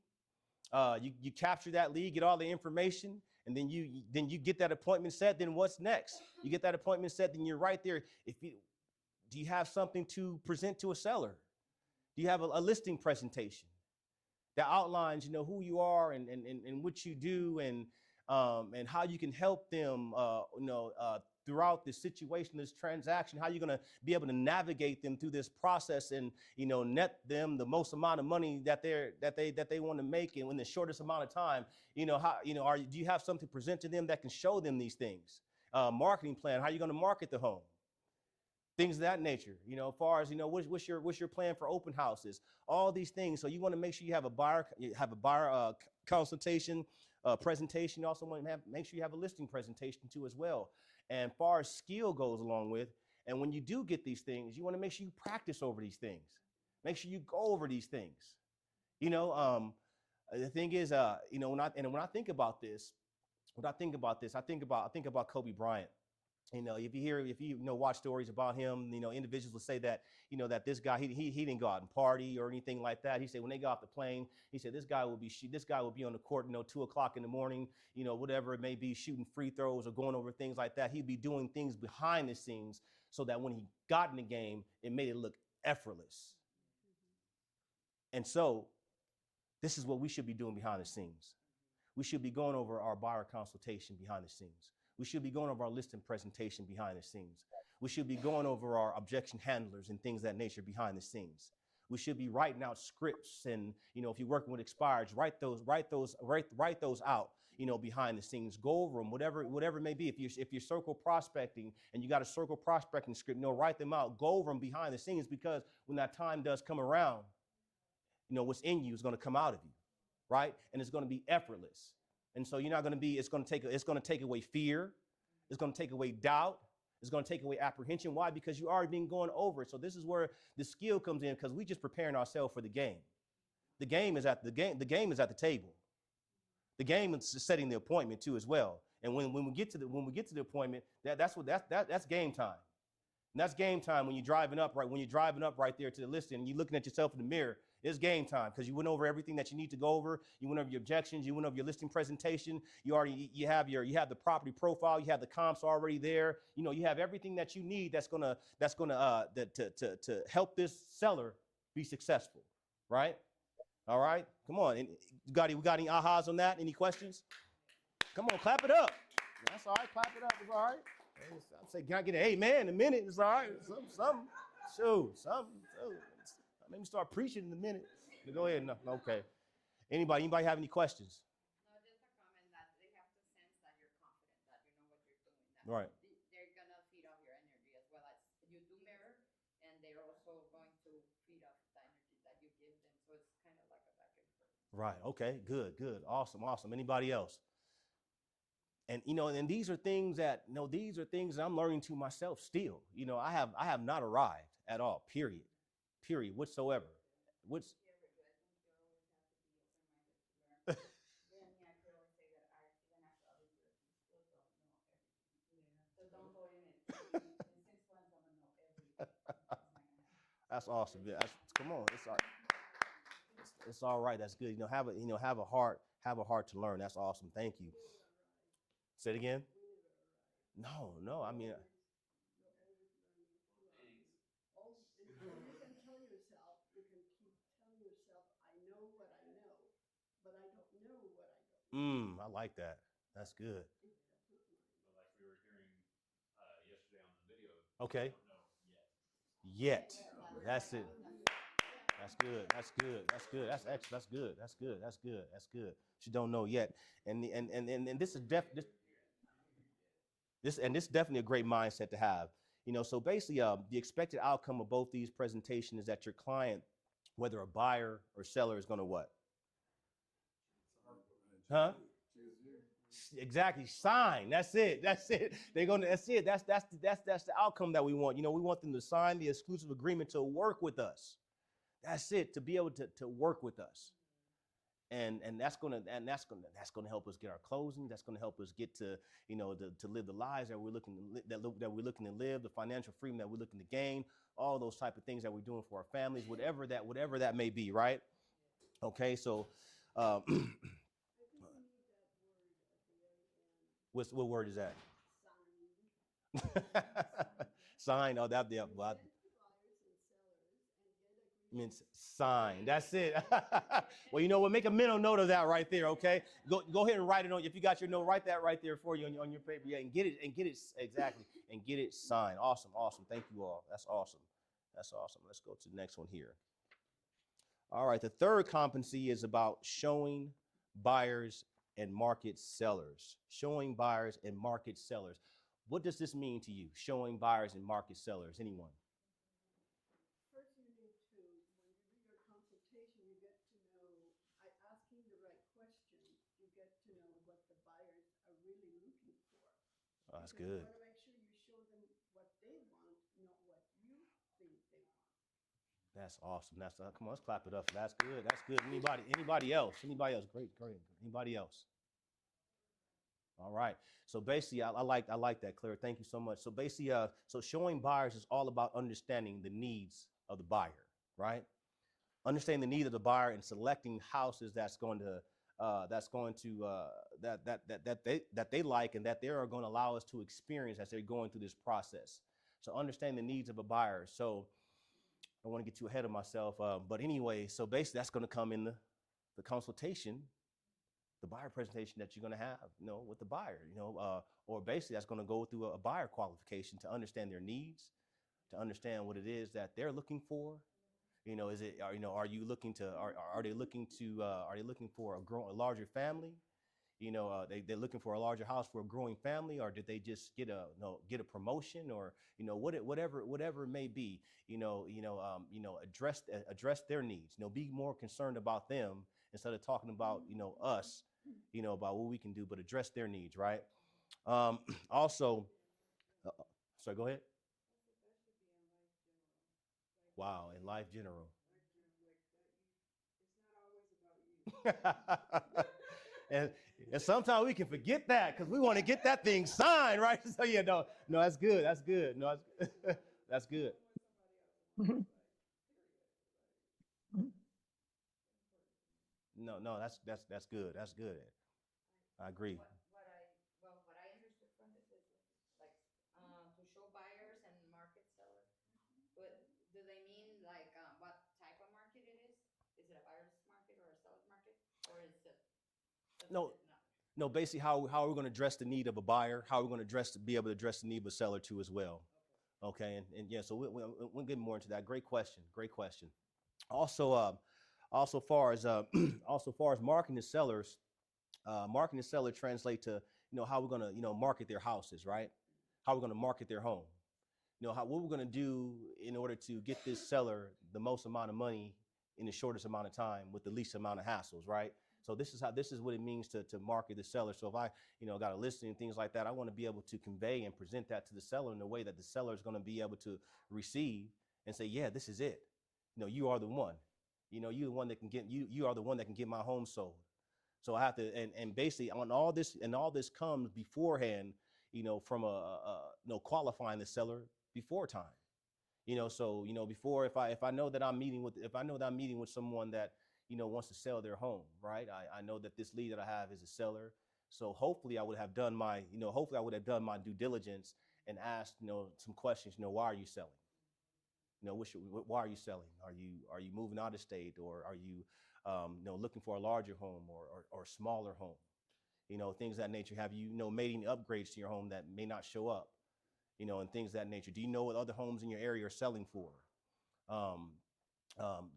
You capture that lead, get all the information, and then you get that appointment set. Then what's next? You get that appointment set, then you're right there. Do you have something to present to a seller? Do you have a listing presentation that outlines, who you are and what you do and how you can help them, throughout this situation, this transaction, how you're going to be able to navigate them through this process and, net them the most amount of money that they want to make in the shortest amount of time. Do you have something to present to them that can show them these things? Marketing plan, how are you going to market the home? Things of that nature, as far as, what's your plan for open houses, all these things. So you want to make sure you have a buyer consultation, presentation. You also want to make sure you have a listing presentation too as well. And far as skill goes along with, and when you do get these things, you want to make sure you practice over these things. Make sure you go over these things. The thing is, when I think about this, I think about Kobe Bryant. If you watch stories about him, individuals will say that, that this guy, he didn't go out and party or anything like that. He said when they got off the plane, he said this guy will be on the court, 2:00 in the morning, whatever it may be, shooting free throws or going over things like that. He'd be doing things behind the scenes so that when he got in the game, it made it look effortless. And so this is what we should be doing behind the scenes. We should be going over our buyer consultation behind the scenes. We should be going over our listing presentation behind the scenes. We should be going over our objection handlers and things of that nature behind the scenes. We should be writing out scripts, and if you're working with expireds, write those out, behind the scenes. Go over them, whatever it may be. If you're circle prospecting and you got a circle prospecting script, write them out. Go over them behind the scenes, because when that time does come around, what's in you is going to come out of you, right? And it's going to be effortless. And so you're not going to be. It's going to take away fear. It's going to take away doubt. It's going to take away apprehension. Why? Because you already been going over it. So this is where the skill comes in, because we just preparing ourselves for the game. The game is at the the table. The game is setting the appointment too as well. And when we get to the appointment, that's game time. And that's game time when you're driving up right there to the listing and you're looking at yourself in the mirror. It's game time because you went over everything that you need to go over. You went over your objections. You went over your listing presentation. You have the property profile. You have the comps already there. You have everything that you need that's gonna to help this seller be successful, right? All right, come on. We got any ahas on that? Any questions? Come on, clap it up. That's all right. Clap it up. It's all right. I'd say, can I get an amen in a minute? It's all right. Something. Maybe start preaching in a minute. Go ahead. No, okay. Anybody have any questions? No, just a comment that they have to sense that you're confident, that you know what you're doing. That right. They're going to feed off your energy as well as you do mirror, and they're also going to feed off the energy that you give them. So it's kind of like a back and forth. Right. Okay. Good. Awesome. Anybody else? And and these are things that I'm learning to myself still. I have not arrived at all. Period. Whatsoever. What's That's awesome. Yeah, come on. It's all right. That's good. Have a heart to learn. That's awesome. Thank you. Say it again. No. I mean. You can keep telling yourself, I know what I know, but I don't know what I don't know. I like that. That's good. But like we were hearing yesterday on the video. Okay. Don't know yet. That's it. That's good. That's excellent. That's good. She don't know yet. And this is definitely a great mindset to have. So basically, the expected outcome of both these presentations is that your client, whether a buyer or seller, is going to what? Huh? Exactly. Sign. That's it. They're going to. That's it. That's the outcome that we want. We want them to sign the exclusive agreement to work with us. That's it. To be able to work with us. And that's gonna help us get our closing. That's gonna help us get to to live the lives that we're looking to live, the financial freedom that we're looking to gain, all those type of things that we're doing for our families, whatever that may be, right? Okay, so I think we need that word at the very end. what word is that? Sign. Sign. Oh, that yeah. Well, means sign. That's it. Well, make a mental note of that right there, okay? Go ahead and write it on. If you got your note, write that right there for you on your paper. Yeah, and get it exactly and get it signed. Awesome. Thank you all. That's awesome. Let's go to the next one here. All right, the third competency is about showing buyers and market sellers. Showing buyers and market sellers. What does this mean to you? Showing buyers and market sellers. Anyone? Get to know what the buyers are really looking for. Oh, that's good. You want to make sure you show them what they want, not what you think they want. That's awesome. Come on, let's clap it up. That's good. Anybody else? Great. Anybody else? All right. So basically, I like that, Claire. Thank you so much. So basically, so showing buyers is all about understanding the needs of the buyer, right? Understanding the needs of the buyer and selecting houses that they like and that they are going to allow us to experience as they're going through this process. So understand the needs of a buyer. So I don't want to get too ahead of myself, but anyway, so basically that's going to come in the consultation, the buyer presentation that you're going to have, with the buyer, or basically that's going to go through a buyer qualification to understand their needs, to understand what it is that they're looking for. Are they looking for a larger family? They're looking for a larger house for a growing family, or did they just get a promotion, or whatever it may be? Address their needs. Be more concerned about them instead of talking about us, about what we can do, but address their needs, right? Also, sorry, go ahead. Wow, in life general. and and sometimes we can forget that because we want to get that thing signed, right? So yeah, no, that's good. That's good. No, that's, that's good. No, that's good. That's good. I agree. What I understood from this is like to show buyers and market sellers. But do they mean like what type of market it is? Is it a buyer's market or a seller's market, or is it No, not? no. Basically, how are we going to address the need of a buyer? How are we going to be able to address the need of a seller too as well? Okay, and yeah, so we'll get more into that. Great question. Great question. Also, also far as also far as marketing the seller translate to how we're gonna market their houses, right? How we're gonna market their home. What we're gonna do in order to get this seller the most amount of money in the shortest amount of time with the least amount of hassles, right? So this is what it means to market the seller. So if I got a listing and things like that, I want to be able to convey and present that to the seller in a way that the seller is going to be able to receive and say, yeah, this is it. You are the one. You're the one that can get you are the one that can get my home sold. So I have to, and basically on all this, and all this comes beforehand, from qualifying the seller before time. So before, if I know that I'm meeting with someone that wants to sell their home, right? I know that this lead that I have is a seller. So hopefully I would have done my due diligence and asked some questions. Why are you selling? Why are you selling? Are you moving out of state, or are you looking for a larger home or smaller home? Things of that nature. Have you made any upgrades to your home that may not show up? And things of that nature. Do you know what other homes in your area are selling for?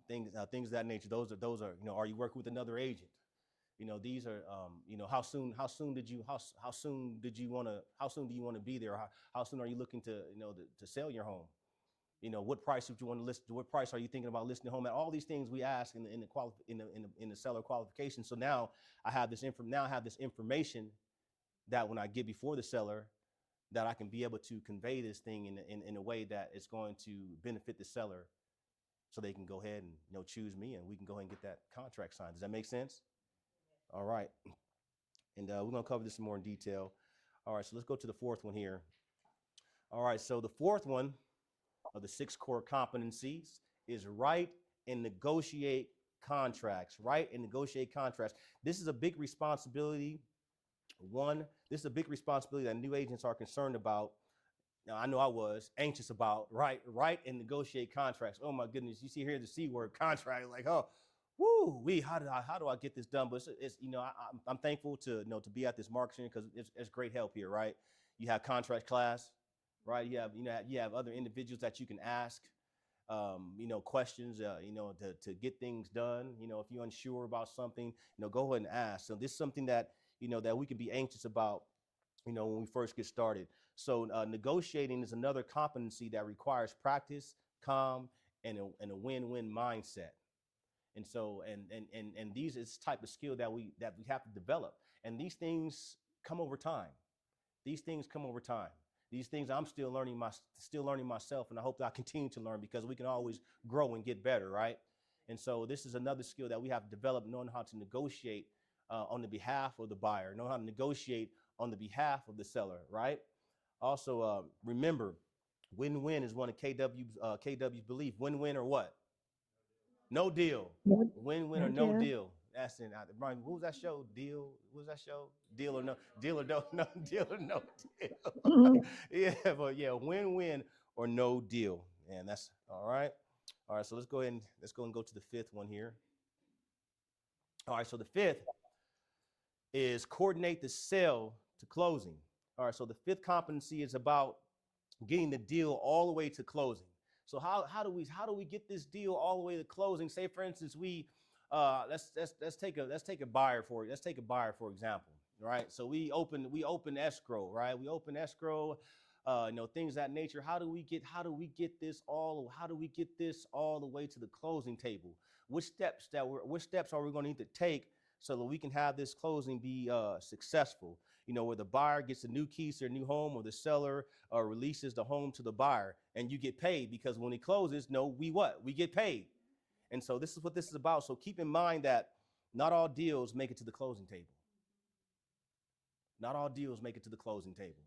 Things of that nature. Those are are you working with another agent? These are how soon do you want to be there? How soon are you looking to to sell your home? What price would you want to list? What price are you thinking about listing the home at? All these things we ask in the seller qualification. So now I have this information that when I get before the seller, that I can be able to convey this thing in a way that it's going to benefit the seller, so they can go ahead and choose me, and we can go ahead and get that contract signed. Does that make sense? All right, and we're gonna cover this more in detail. All right, so let's go to the fourth one here. All right, so the fourth one of the 6 core competencies is write and negotiate contracts. Write and negotiate contracts. This is a big responsibility. This is a big responsibility that new agents are concerned about. Now, I know I was anxious about write and negotiate contracts. Oh my goodness, you see here the C word, contract, like, oh, woo, how do I get this done? But it's I'm thankful to to be at this marketing, because it's great help here, right? You have contract class, right? You have other individuals that you can ask, questions, to get things done. If you're unsure about something, go ahead and ask. So this is something that that we can be anxious about, when we first get started. So negotiating is another competency that requires practice, calm, and a win-win mindset. And so, and these is type of skill that we have to develop. And these things come over time. These things come over time. These things I'm still learning myself, and I hope that I continue to learn, because we can always grow and get better, right? And so this is another skill that we have to develop, knowing how to negotiate on the behalf of the buyer, knowing how to negotiate on the behalf of the seller, right? Also, remember, win-win is one of KW's belief. Win-win or what? No deal. Win-win or no deal. That's in Brian. What was that show? Deal. What was that show? Deal or no? Deal or no? No deal or no deal. Yeah, but yeah, win-win or no deal. And that's all right. All right. So let's go and go to the fifth one here. All right. So the fifth is coordinate the sale to closing. All right. So the fifth competency is about getting the deal all the way to closing. So how do we get this deal all the way to closing? Say for instance, we let's take a buyer for example, right? So we open escrow, right? We open escrow, things of that nature. How do we get this all the way to the closing table? Which steps are we going to need to take so that we can have this closing be successful. Where the buyer gets the new keys to their new home, or the seller releases the home to the buyer, and you get paid, because when it closes, we get paid. And so this is what this is about. So keep in mind that not all deals make it to the closing table. Not all deals make it to the closing table.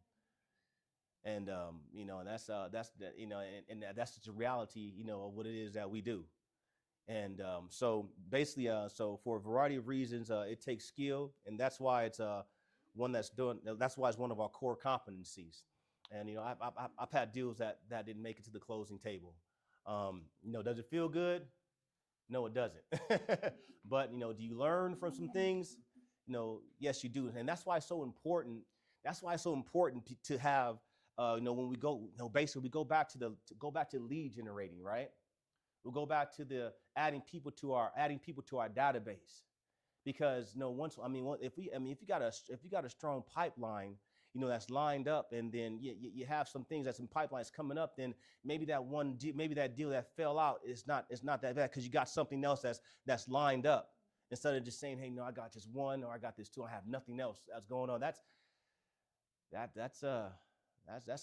And and that's and that's just the reality, of what it is that we do. And so basically, so for a variety of reasons, it takes skill, and that's why it's That's why it's one of our core competencies. And I've had deals that didn't make it to the closing table. Does it feel good? No, it doesn't. But do you learn from some things? Yes, you do, and that's why it's so important. That's why it's so important to have. When we go, basically we go back to lead generating, right? We'll go back to the adding people to our database, because once if you got a strong pipeline, that's lined up, and then you have some things that's in pipelines coming up, then maybe that deal that fell out is not that bad, because you got something else that's lined up, instead of just saying, hey, no, I got just one, or I got this two, I have nothing else that's going on. That's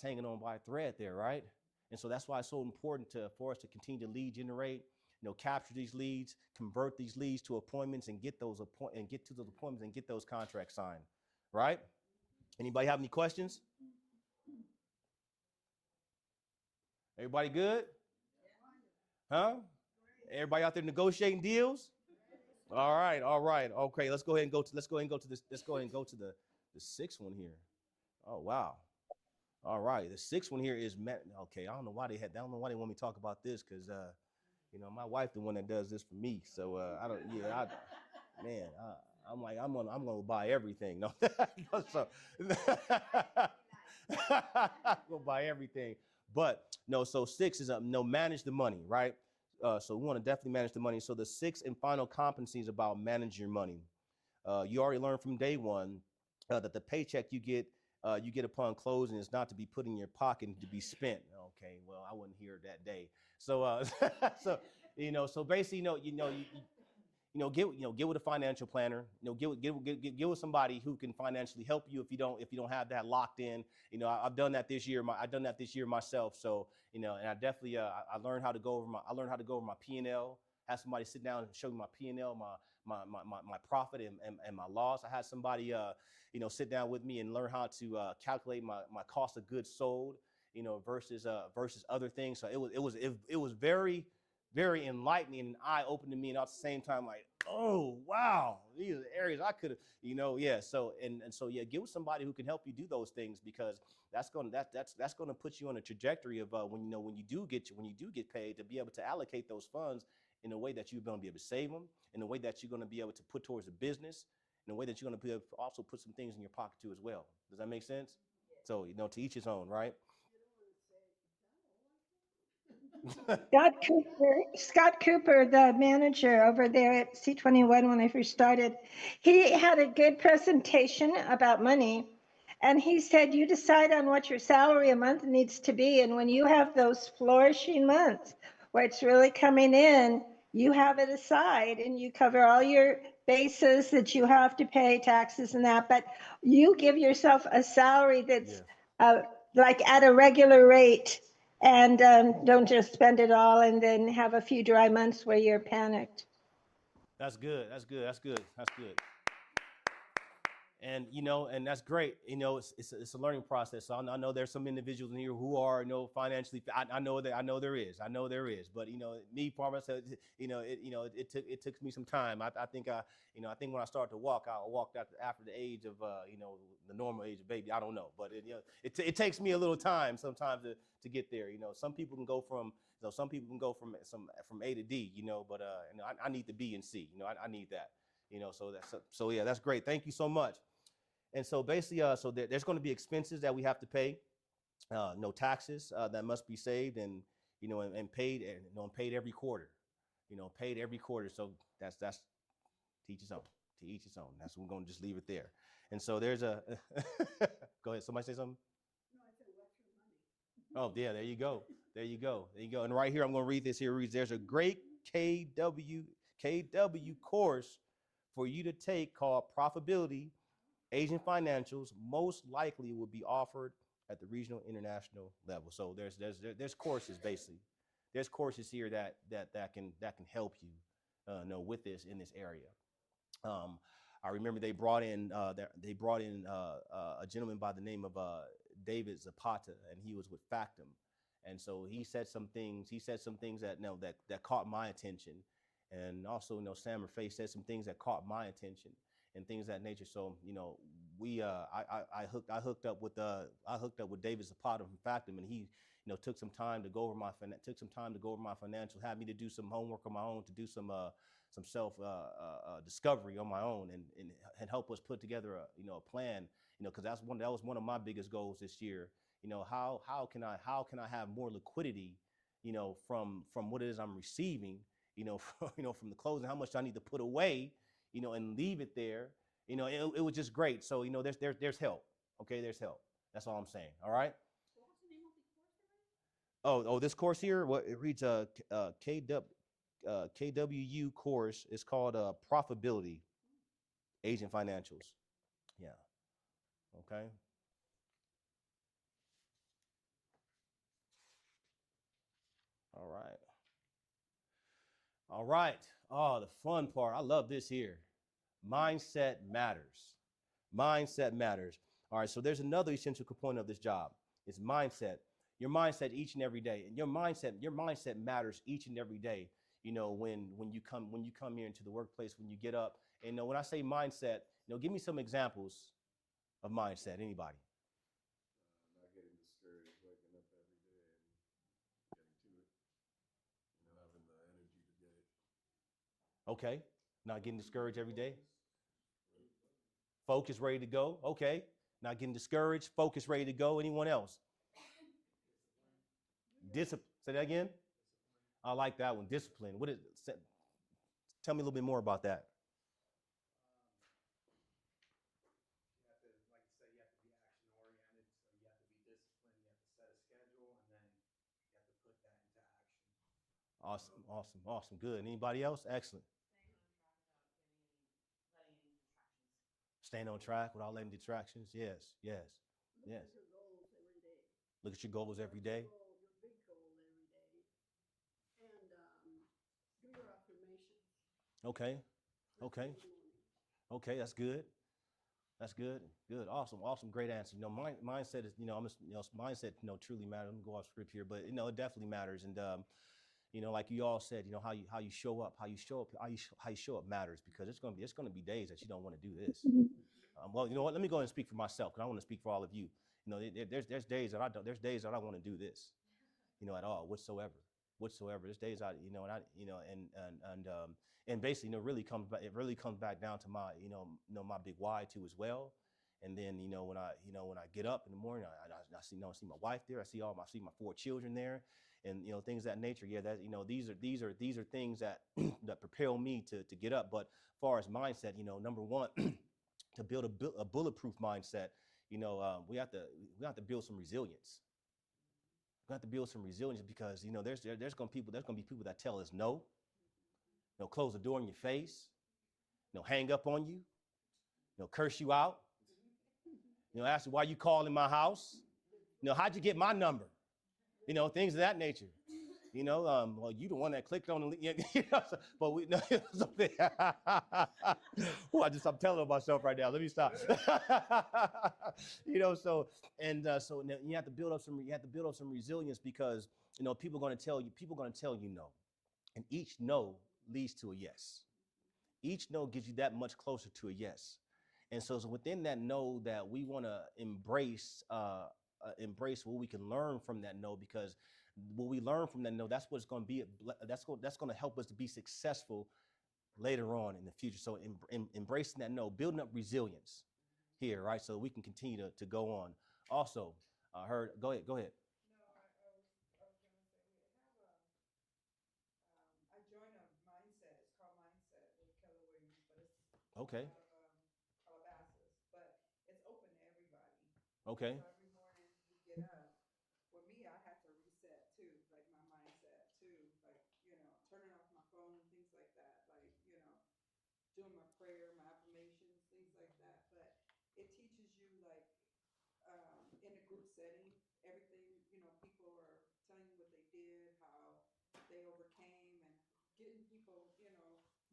hanging on by a thread there, right? And so that's why it's so important for us to continue to lead generate, capture these leads, convert these leads to appointments, and get to those appointments and get those contracts signed, right? Anybody have any questions? Everybody good? Huh? Everybody out there negotiating deals? All right. Okay, let's go ahead and go to the sixth one here. Oh, wow. All right, the sixth one here is okay. I don't know why they want me to talk about this, because my wife the one that does this for me. So I don't. Yeah, I'm like, I'm gonna buy everything. No, so we'll buy everything. But no, so six is manage the money, right? So we want to definitely manage the money. So the sixth and final competency is about managing your money. You already learned from day one that the paycheck you get upon closing is not to be put in your pocket and to be spent. Okay, well, I wasn't here that day. So so basically, get with a financial planner. Get with somebody who can financially help you if you don't have that locked in. I've done that this year. I've done that this year myself. So and I definitely I learned how to go over my P&L. Have somebody sit down and show me my P&L, my profit and my loss. I had somebody sit down with me and learn how to calculate my cost of goods sold, versus other things. So it was very, very enlightening and eye-opening to me, and at the same time, like, oh wow, these are the areas I could have, So get with somebody who can help you do those things, because that's gonna put you on a trajectory of when you do get paid, to be able to allocate those funds in a way that you're going to be able to save them, in a way that you're going to be able to put towards a business, in a way that you're going to be able to also put some things in your pocket too as well. Does that make sense? So to each his own, right? Scott Cooper, the manager over there at C21 when I first started, he had a good presentation about money. And he said, you decide on what your salary a month needs to be. And when you have those flourishing months where it's really coming in, you have it aside and you cover all your bases that you have to pay, taxes and that. But you give yourself a salary that's like at a regular rate, and don't just spend it all and then have a few dry months where you're panicked. That's good. And and that's great. It's a learning process. So I know there's some individuals in here who are financially. I know there is. But me, for myself, it took me some time. I think when I started to walk, I walked after the age of the normal age of baby. I don't know, but it takes me a little time sometimes to get there. Some people can go from from A to D. But I need the B and C. I need that. So yeah, that's great. Thank you so much. And so basically, so there's going to be expenses that we have to pay, no taxes that must be saved, and and paid, and paid every quarter, paid every quarter. So that's to each his own. To each his own. That's we're going to just leave it there. And so there's a go ahead. Somebody say something. No, I said, what's your money? Oh yeah, there you go. And right here, I'm going to read this. Here reads, there's a great KW course for you to take called Profitability Asian Financials. Most likely will be offered at the regional international level. So there's courses basically. There's courses here that can help you know with this in this area. Um, I remember they brought in a gentleman by the name of David Zapata, and he was with Factum, and so he said some things. He said some things that that caught my attention, and also Sam Faye said some things that caught my attention and things of that nature. So we I hooked up with David Zapata from Factum, and he took some time to go over my financials, had me to do some homework on my own, to do some self discovery on my own, and help us put together a plan. Because that was one of my biggest goals this year. How can I have more liquidity, from what it is I'm receiving, from the closing, how much I need to put away, and leave it there. It was just great. So there's help. Okay, there's help. That's all I'm saying. All right. So what's the name of the course already? This course here, what it reads KWU course is called Profitability Asian Financials. Yeah. Okay. All right. All right. Oh, the fun part. I love this here. Mindset matters. Mindset matters. All right. So there's another essential component of this job. It's mindset. Your mindset each and every day, and your mindset matters each and every day. When you come here into the workplace, when you get up, and when I say mindset, give me some examples of mindset. Anybody? Not getting discouraged, waking up every day and getting to it. Having the energy to get it. Okay. Not getting discouraged every day. Focus, ready to go. Okay. Not getting discouraged. Focus, ready to go. Anyone else? Discipline. Say that again. I like that one. Discipline. Tell me a little bit more about that. You have to, like you said, you have to be action oriented. So you have to be disciplined. You have to set a schedule, and then you have to put that into action. Awesome, awesome, awesome. Good. Anybody else? Excellent. Staying on track without letting distractions. Yes, yes, yes. Look at your goals every day. Look at your goals every day. Your big goal every day. And do your affirmations. Okay. Okay. Okay, that's good. That's good. Good. Awesome. Awesome. Great answer. Mindset is, mindset, truly matters. I'm gonna go off script here, but it definitely matters. And like you all said, how you show up matters, because it's gonna be days that you don't want to do this. Well, you know what? Let me go ahead and speak for myself, because I want to speak for all of you. There's days that I don't want to do this, at all whatsoever. There's days and basically, it really comes back down to my, my big why too as well. And then, when I get up in the morning, I see my wife there. I see my 4 children there, and things of that nature. Yeah, that these are things that that propel me to get up. But as far as mindset, number one, to build a bulletproof mindset, we have to build some resilience. We have to build some resilience, because there's gonna be people that tell us no. Close the door in your face. Hang up on you. Curse you out. Ask you why you calling my house. How'd you get my number? Things of that nature. Well, you the one that clicked on the link. But we know something. I'm telling myself right now. Let me stop. So you have to build up some resilience, because people are going to tell you no, and each no leads to a yes. Each no gives you that much closer to a yes. And so within that no, that we want to embrace what we can learn from that no, because what we learn from that no, that's what's going to be, that's going to help us to be successful later on in the future. So embracing that no, building up resilience here, right? So we can continue to go on. Also, I heard, go ahead. No, I was gonna say I joined a mindset. It's called Mindset with Keller Williams, but it's Okay. out of Calabasas, but it's open to everybody. Okay. So every morning you get up. With me, I had to reset too, like my mindset too, like turning off my phone and things like that, like doing my prayer, my affirmations, things like that. But it teaches you like in a group setting, everything, people are telling you what they did, how they overcame, and getting people,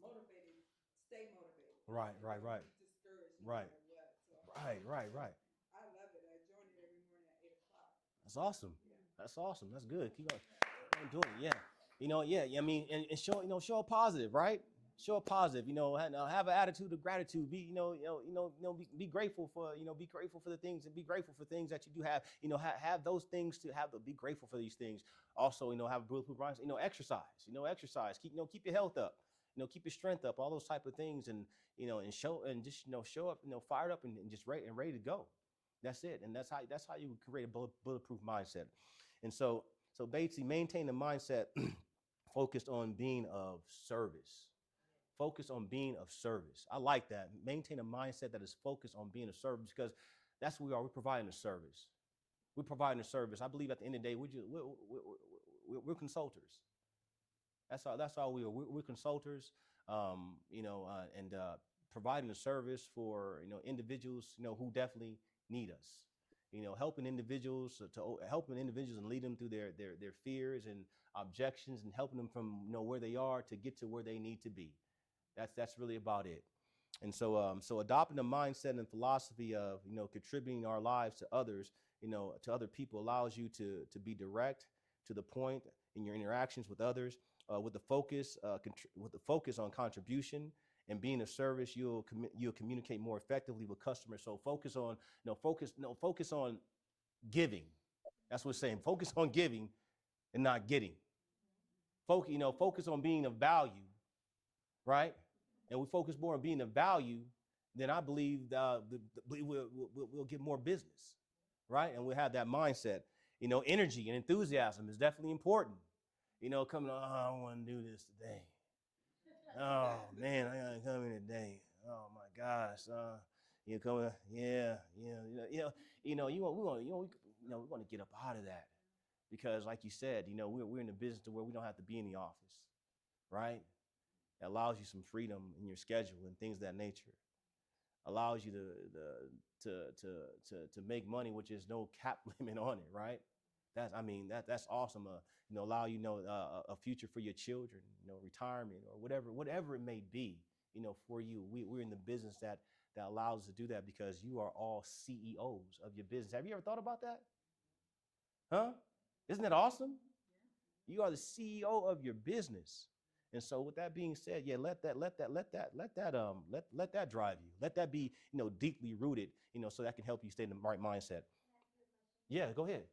motivated, stay motivated. Right, And right, don't right, be discouraged no right, matter what. So right, right, right. I love it. I join it every morning at 8 o'clock. That's awesome. Yeah. That's awesome. That's good. Keep on doing it. Yeah. Yeah. I mean, and show, show a positive, right? Show a positive. Have an attitude of gratitude. Be grateful for, be grateful for the things, and be grateful for things that you do have. Have those things to have. Be grateful for these things. Also, have a bulletproof mindset. Exercise. Exercise. Keep your health up. Keep your strength up. All those type of things, and and show, and just show up. Fired up, and just ready to go. That's it. And that's how you create a bulletproof mindset. And so basically maintain a mindset focused on being of service. Focus on being of service. I like that. Maintain a mindset that is focused on being of service, because that's what we are. We're providing a service. We're providing a service. I believe at the end of the day, we're consultants. That's all we are. We're consultants, and providing a service for individuals who definitely need us. Helping individuals and lead them through their fears and objections, and helping them from where they are to get to where they need to be. That's really about it. And so adopting a mindset and philosophy of contributing our lives to others, to other people, allows you to be direct, to the point in your interactions with others, with the focus on contribution and being of service. You'll communicate more effectively with customers. So focus on giving. That's what it's saying. Focus on giving and not getting. Focus on being of value, right? And we focus more on being of value, then I believe we'll get more business, right? And we'll have that mindset. Energy and enthusiasm is definitely important. Coming on, I don't want to do this today. Oh man, I gotta come in today. Oh my gosh, you coming? Yeah. We want to get up out of that, because, like you said, we're in the business to where we don't have to be in the office, right? It allows you some freedom in your schedule and things of that nature. Allows you to make money, which is no cap limit on it, right? That's awesome. Allow a future for your children, retirement or whatever it may be, for you. We're in the business that allows us to do that, because you are all CEOs of your business. Have you ever thought about that? Huh? Isn't that awesome? You are the CEO of your business. And so with that being said, yeah, let that drive you. Let that be, deeply rooted, so that can help you stay in the right mindset. Yeah, go ahead.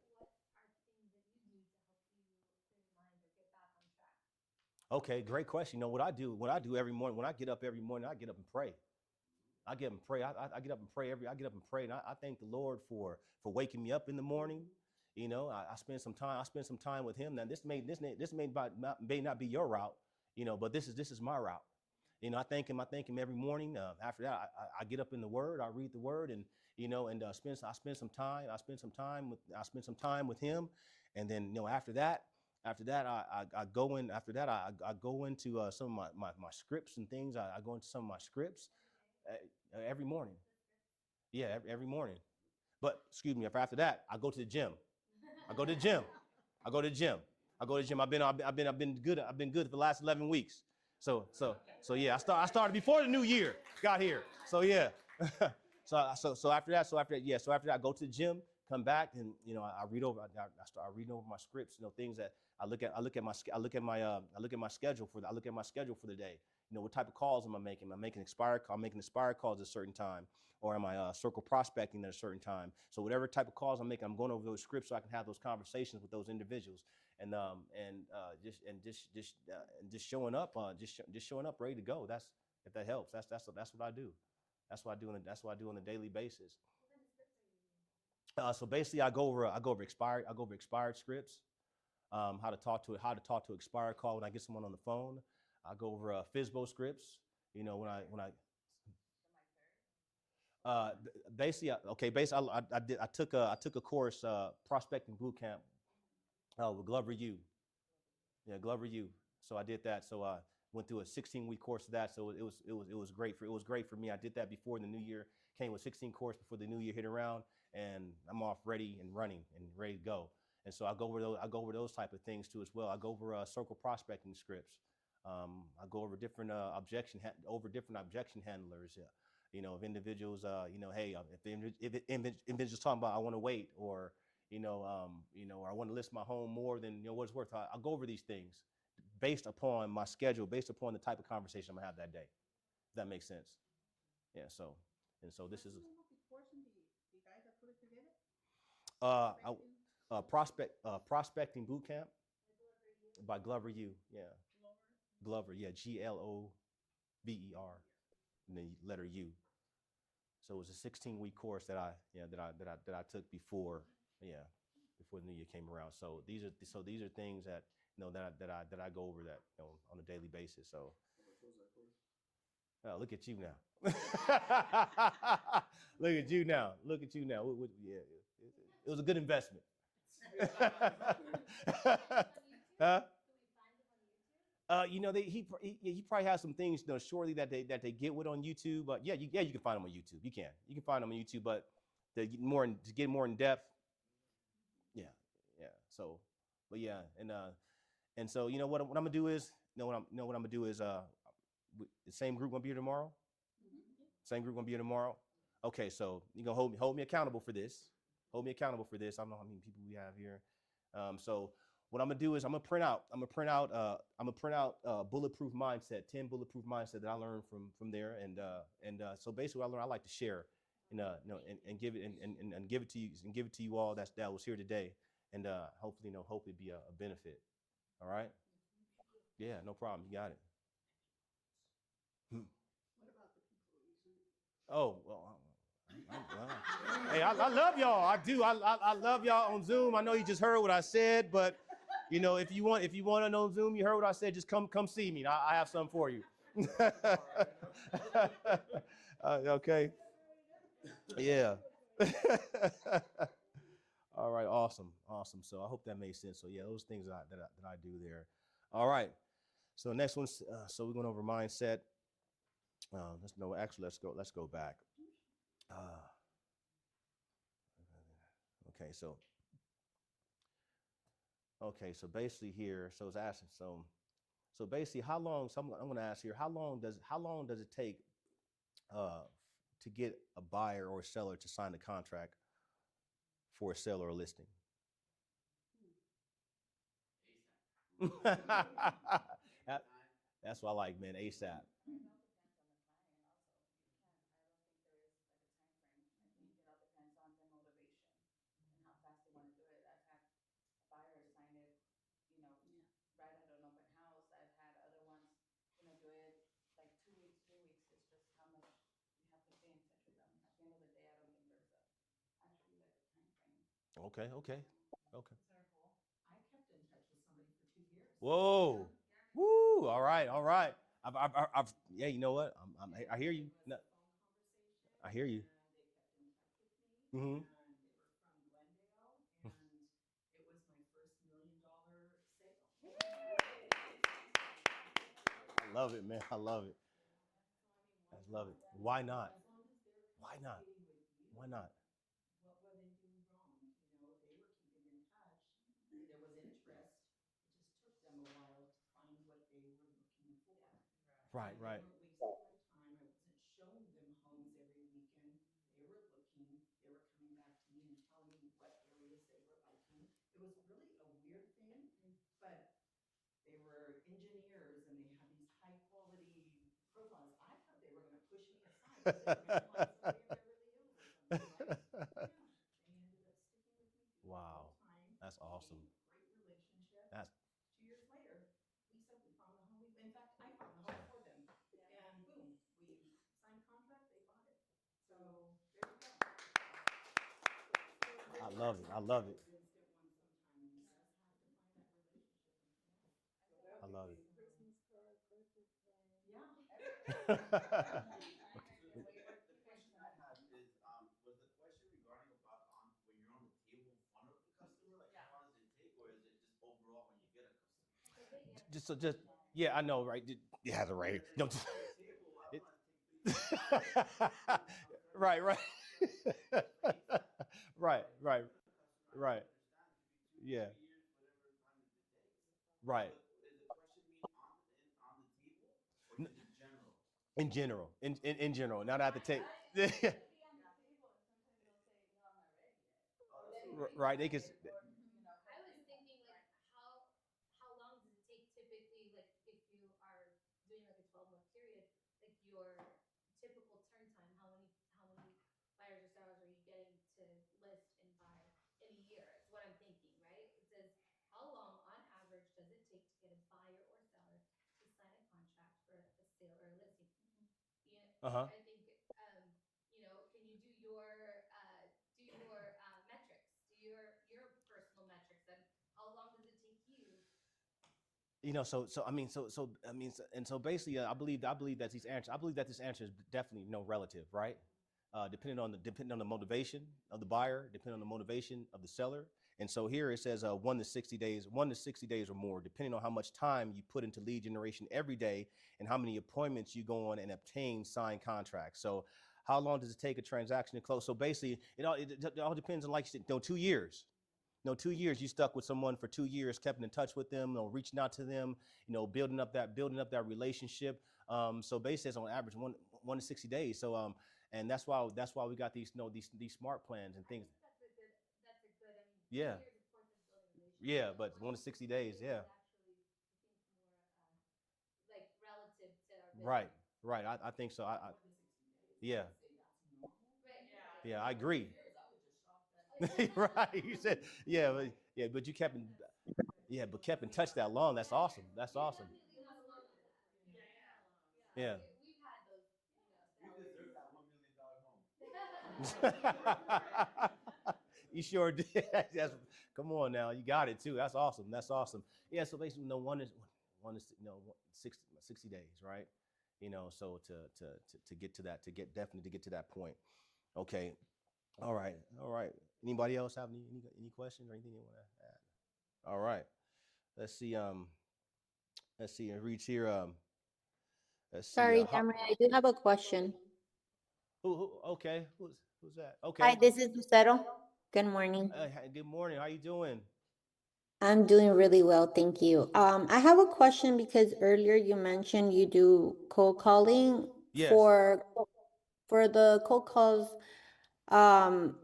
Okay, great question. What I do every morning, when I get up every morning, I get up and pray. I get up and pray. I get up and pray I get up and pray, and I thank the Lord for waking me up in the morning. I spend some time with Him. Now this may not be your route, but this is my route. I thank Him every morning. After that, I get up in the Word. I read the Word, and I spend some time with Him, and then after that, I go in. After that, I go into some of my scripts and things. I go into some of my scripts every morning. Yeah, every morning. But excuse me. After that, I go to the gym. I go to the gym. I've been good. I've been good for the last 11 weeks. So yeah, I started before the new year got here. So yeah. So after that, I go to the gym, come back, and I read over. I start reading over my scripts. Things that I look at my schedule for the day. What type of calls am I making? Am I making expired calls at a certain time, or am I circle prospecting at a certain time? So whatever type of calls I'm making, I'm going over those scripts so I can have those conversations with those individuals, and just showing up, ready to go. If that helps. That's what I do. That's what I do on a daily basis. So basically, I go over expired scripts. How to talk to expired call when I get someone on the phone. I go over FISBO scripts. When I basically I took a course, prospecting boot camp, with Glover U. Yeah, Glover U. So I did that. So Went through a 16-week course of that, so it was great for me. I did that before the new year came with 16 course before the new year hit around, and I'm off ready and running and ready to go. And so I go over those type of things too as well. I go over circle prospecting scripts. I go over different different objection handlers. If individuals, hey, if individuals talking about I want to wait, or or I want to list my home more than what it's worth. I'll go over these things based upon my schedule, based upon the type of conversation I'm gonna have that day. If that makes sense. Yeah. So this is What's the name of the course and the guy that put it together? prospecting boot camp by Glover U. Yeah. Glover. Yeah. Glover. And the letter U. So it was a 16-week course that I took before the new year came around. So these are things that that I go over that on a daily basis. So How much was that course? look at you now. Look at you now. Look at you now. Yeah, it was a good investment. Huh? He probably has some things shortly that they get with on YouTube. But you can find them on YouTube. You can find them on YouTube. But to get more in depth, yeah. So, but yeah, and so what I'm gonna do is the same group gonna be here tomorrow. Same group gonna be here tomorrow. Okay, so you gonna hold me accountable for this. Hold me accountable for this. I don't know how many people we have here. So what I'm gonna do is I'm gonna print out bulletproof mindset, 10 bulletproof mindset that I learned from there, and so basically I like to share, and give it and give it to you all that was here today, and hopefully be a benefit. All right. Yeah, no problem. You got it. What about the people using it? Oh well. Hey, I love y'all. I do. I love y'all on Zoom. I know you just heard what I said, but if you want to know Zoom, you heard what I said. Just come see me. I have something for you. Okay. Yeah. All right. Awesome. So I hope that made sense. So yeah, those things that I do there. All right. So next one. So we're going over mindset. Let's go back. Okay. So basically here, so it's asking, so basically how long, so I'm going to ask here, how long does it take to get a buyer or a seller to sign a contract for a sale or a listing? That's what I like, man. ASAP. It all depends on the client also. I don't think there is like a time frame. I think it all depends on their motivation and how fast they want to do it. I've had a buyer sign it, right at an open house. I've had other ones, do it like 2 weeks, 3 weeks. It's just how much you have to stay in touch with them. At the end of the day, I don't think there's actually like a time frame. Okay. I kept in touch with somebody for 2 years. Whoa. Woo. All right. I've yeah, you know what? I hear you. It was a phone conversation. I hear you. And they kept in touch with me. Mm-hmm. And they were from Glendale. And it was my first $1 million sale. I love it, man. I love it. I love it. Why not? As long as they're Why not? communicating with you. Why not? What were they doing wrong? They were keeping in touch. There was interest. It just took them a while to find what they were looking for. Right. They weren't wasting my time. I wasn't showing them homes every weekend. They were looking. They were coming back to me and telling me what areas they were liking. It was really a weird thing, but they were engineers and they had these high quality profiles. I thought they were going to push me aside because they were going to find somebody in Beverly Hills or something, right? Yeah, they ended up sticking with me through the Wow. whole time. That's awesome. Great relationship. That's 2 years later, Lisa, we found the home. In fact, I found the home for them. And boom, we signed contract, they bought it. So there you go. I love it. I love it. Instant one sometimes. You just have to find that relationship and connect. I love it. Christmas card, birthday card. Yeah. The question I have is, was the question regarding about when you're on the table in front of the customer, like how long does it take, or is it just overall when you get a customer? Just Yeah, I know, right? Yeah, the right. No, it, right, right, right, right, right. Yeah, right. Is the question mean on the table or N- just in general? In general, in general, not at the table. It's gonna be on the table, and sometimes they'll say, "No, I'm not ready yet," or "Let me think Right? They about can. it," or I because was you have thinking like right. how long does it take typically, like if you are doing like a 12-month period, like your typical turn time, how many buyers or sellers are you getting to list and buy in a year? It's what I'm thinking, right? It says how long on average does it take to get a buyer or seller to sign a contract for a sale or a listing? Yeah, Uh huh. I think can you do your metrics, do your personal metrics, and how long does it take you? So I mean, and so basically, I believe that these answers, I believe that this answer is definitely relative, right? Depending on the motivation of the buyer, depending on the motivation of the seller. And so here it says 1 to 60 days, 1 to 60 days or more, depending on how much time you put into lead generation every day and how many appointments you go on and obtain signed contracts. So how long does it take a transaction to close? So basically, it all depends on, like you said, 2 years. 2 years you stuck with someone for 2 years, kept in touch with them, reaching out to them, building up that relationship. So basically, it's on average 1 to 60 days. So and that's why we got these smart plans and I things. think that's a good. I mean, Yeah, 2 years, of course, is building a yeah, relationship, but but 1 to 60 days. 1 to 60 days Yeah, is actually seems more like relative to our right, business. right. I think so. I 1 to 60 days. I Yeah, would say that's normal. Right. Yeah. yeah, I 2 agree. years, I was just shocked that. Right, you said yeah, but you kept in, yeah, but kept in touch that long. That's awesome. That's You're awesome. definitely not alone on that. Yeah. Yeah, Yeah. we've had those, We sellers. deserve that $1 million home. You sure did. That's, come on now, you got it too. That's awesome. That's awesome. Yeah. So basically, one is 60 days, right? So to get to that, definitely to get to that point. Okay. All right. All right. Anybody else have any questions or anything you want to add? All right. Let's see. Let's see. It reads here. Let's see. Sorry, Demery, I do have a question. Who? Okay. Who's that? Hi, Okay. this is Lucero. Good morning. Good morning. How you doing? I'm doing really well, thank you. I have a question because earlier you mentioned you do cold calling Yes. for the cold calls. Um,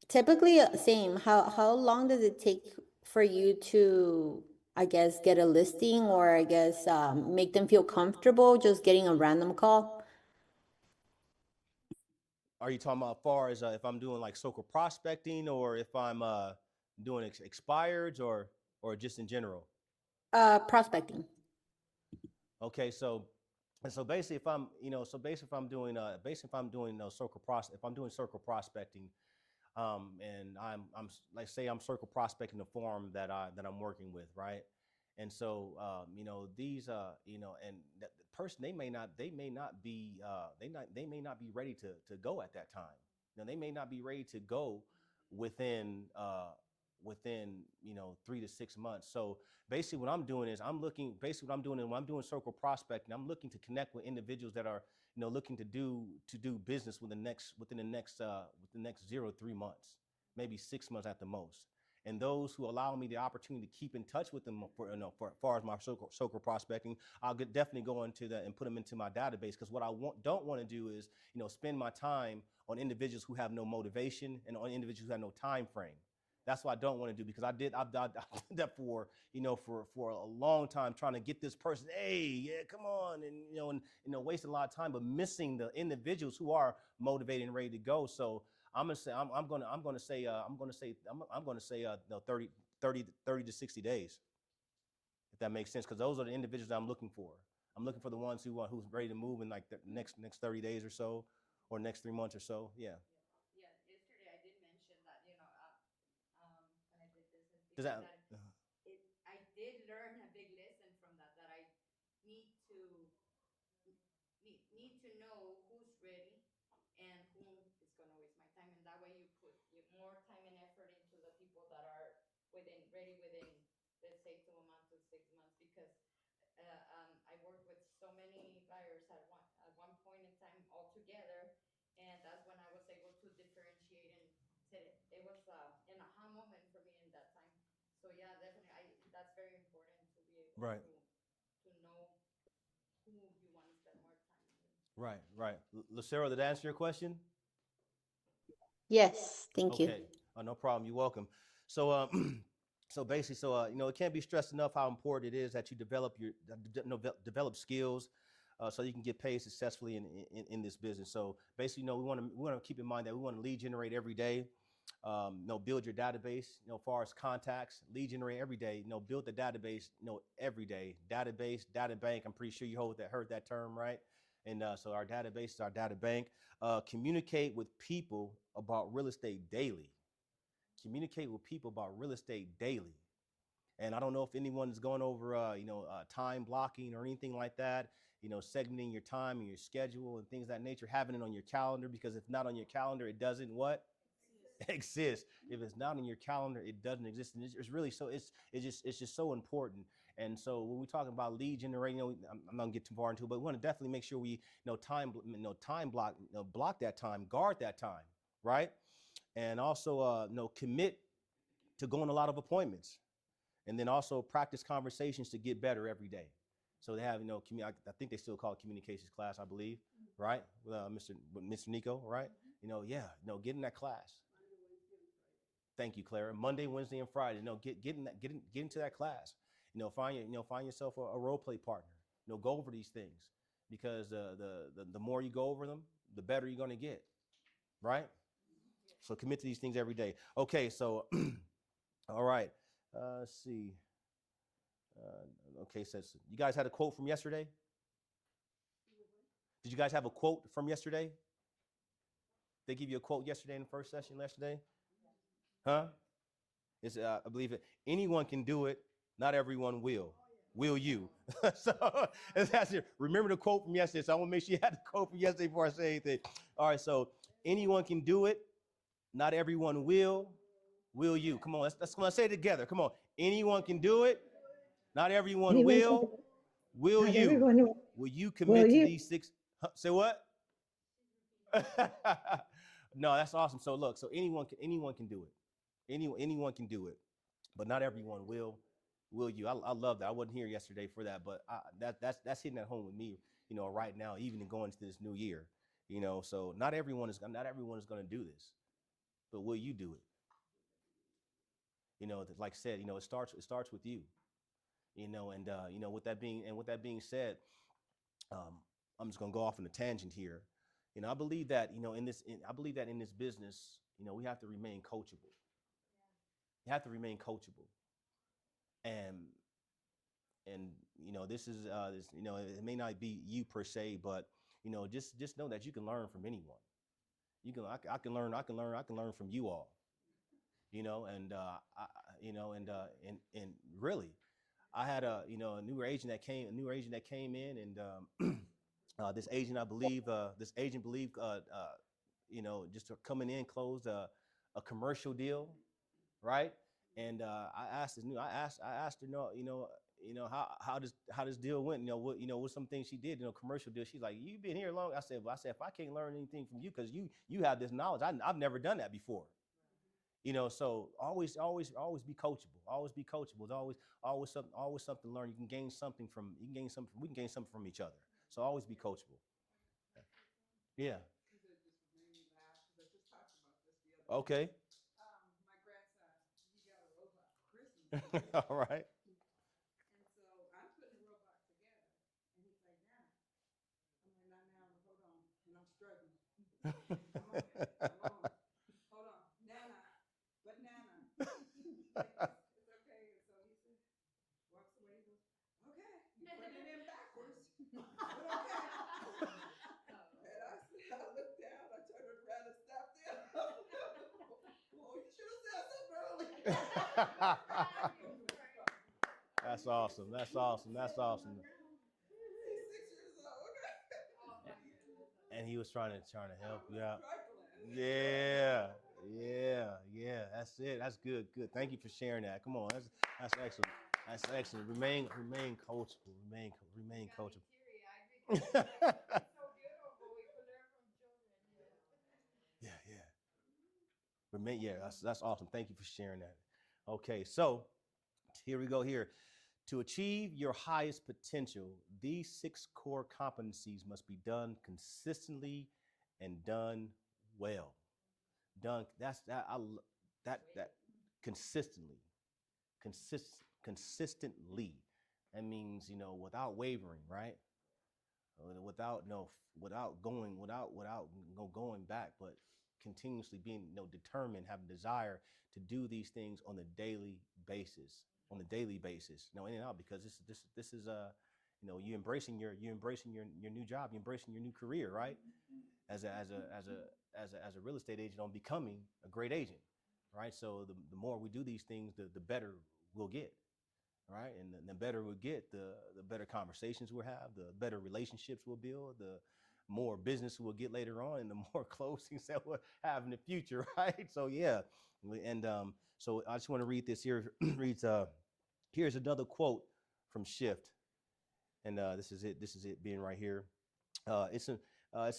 typically same. How long does it take for you to, I guess, get a listing or I guess make them feel comfortable just getting a random call? Are you talking about far as if I'm doing like social prospecting or if I'm doing expireds or just in general? Prospecting. Okay, so and so basically if I'm if I'm doing if I'm doing circle prospecting, and I'm like say I'm circle prospecting the farm that I'm working with, right? And so these and the person they may not be ready to go at that time. They may not be ready to go within 3 to 6 months. So basically what I'm doing is when I'm doing circle prospecting, I'm looking to connect with individuals that are looking to do business within the next 0 to 3 months, maybe 6 months at the most. And those who allow me the opportunity to keep in touch with them for as far as my circle prospecting, definitely go into that and put them into my database. Because what I don't want to do is spend my time on individuals who have no motivation and on individuals who have no time frame. That's what I don't want to do, because I've did that for for a long time, trying to get this person, hey, yeah, come on, and wasting a lot of time, but missing the individuals who are motivated and ready to go. So I'm gonna say 30 to 60 days, if that makes sense, because those are the individuals that I'm looking for. I'm looking for the ones who's ready to move in like the next 30 days or so, or next 3 months or so. Yeah. Yeah, yesterday I did mention that, when I did business Does before that? that, I did learn a big lesson from that, that I need to need to know who's ready and who is going to waste my time, and that way you put more time and effort into the people that are ready within, let's say, 2 months to 6 months, because at one point in time all together, and that's when I was able to differentiate and said it was an aha moment for me in that time. So yeah, definitely, that's very important to be able Right. to know who you want to spend more time with. Right, right. Lucero, did that answer your question? Yes, thank you. Okay, no problem. You're welcome. So, so basically, it can't be stressed enough how important it is that you develop develop skills, so you can get paid successfully in this business. So basically, we want to keep in mind that we want to lead generate every day. Build your database. As far as contacts, lead generate every day. Build the database. Every day. Database, data bank. I'm pretty sure you heard that term, right? And so our database is our data bank. Communicate with people about real estate daily. Communicate with people about real estate daily. And I don't know if anyone is going over, time blocking or anything like that. Segmenting your time and your schedule and things of that nature. Having it on your calendar, because if not on your calendar, it doesn't what? Exist. If it's not on your calendar, it doesn't exist. And it's really so. It's just so important. And so when we're talking about lead generating, I'm not gonna get too far into it, but we want to definitely make sure we time block, block that time, guard that time, right? And also commit to going a lot of appointments, and then also practice conversations to get better every day. So they have I think they still call it communications class, I believe, right? With Mr. Nico, right? Get in that class. Thank you, Clara. Monday, Wednesday, and Friday. Get into that class. Find yourself a role play partner. Go over these things, because the more you go over them, the better you're gonna get, right? So commit to these things every day. Okay, so all right. Let's see. Okay, says you guys had a quote from yesterday. Did you guys have a quote from yesterday? They give you a quote yesterday in the first session yesterday, huh? It's I believe it. Anyone can do it. Not everyone will. Will you? So that's it. Remember the quote from yesterday. So I want to make sure you had the quote from yesterday before I say anything. All right. So anyone can do it. Not everyone will. Will you? Come on. Let's say it together. Come on. Anyone can do it. Not everyone will. Will you? Will you commit to these six? Say what? No, that's awesome. So look. So anyone can do it. Anyone can do it, but not everyone will. Will you? I love that. I wasn't here yesterday for that, but that's hitting at home with me. Right now, even going into this new year. So not everyone is going to do this, but will you do it? Like I said, it starts with you. And with that being said, I'm just gonna go off on a tangent here. I believe that I believe that in this business, we have to remain coachable. You have to remain coachable, and this is it may not be you per se, but just know that you can learn from anyone. I can learn from you all. And and really, I had a newer agent that came in, and this agent believed just coming in closed a commercial deal, right? And I asked her, how this deal went. What some things she did, commercial deal. She's like, you've been here long. I said, if I can't learn anything from you, because you have this knowledge, I've never done that before. So always be coachable. Always be coachable. There's always something to learn. We can gain something from each other. So always be coachable. Yeah. That just made me laugh because I just talked about this the other day. Okay. My grandson, he got a robot for Christmas. All right. And so I'm putting the robot together, and he's like, Nana. I'm like, not now. Hold on. And I'm struggling. Come on. Hold on. Nana. But Nana. Like, it's okay. And so he said, walks away. He goes, okay. You're putting it in backwards. But okay. And I looked down. I turned it around and stopped there. Oh, you should have said something early. That's awesome. That's awesome. That's awesome. He's 6 years old. Okay. And he was trying to help you out. Yeah. That's it. That's good. Good. Thank you for sharing that. Come on. That's excellent. That's excellent. Remain coachable. Remain coachable. Teary-eyed Yeah, yeah. Yeah, that's awesome. Thank you for sharing that. Okay, so here we go here. To achieve your highest potential, these 6 core competencies must be done consistently and done well. Done that's that I that consistently, consistently. That means without wavering, right? Without no without going without no going back, but continuously being determined, having desire to do these things on a daily basis, no, in and out, because this is you embracing your new job, you embracing your new career, right? As a real estate agent, on becoming a great agent, right? So the more we do these things, the better we'll get, right? And the better we get, the better conversations we'll have, the better relationships we'll build, the more business we'll get later on, and the more closings that we'll have in the future, right? So yeah, and so I just want to read this here. Reads here's another quote from Shift, and this is it. This is it being right here. It's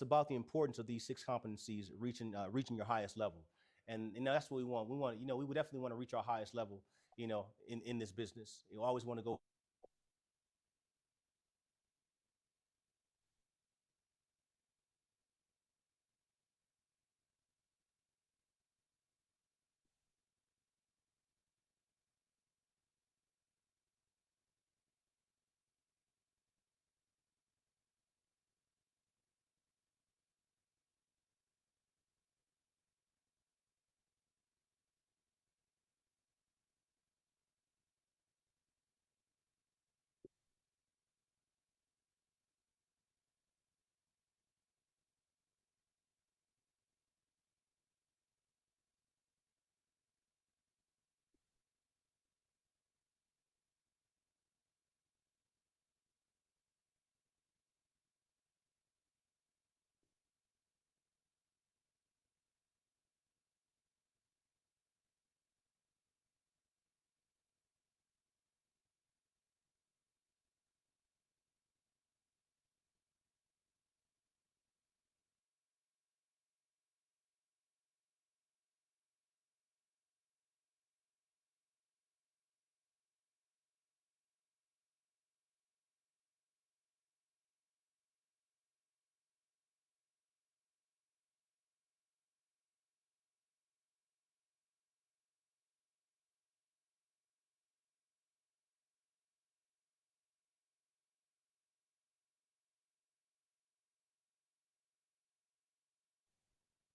about the importance of these 6 competencies, reaching your highest level, and that's what we want. We would definitely want to reach our highest level, in this business. You always want to go.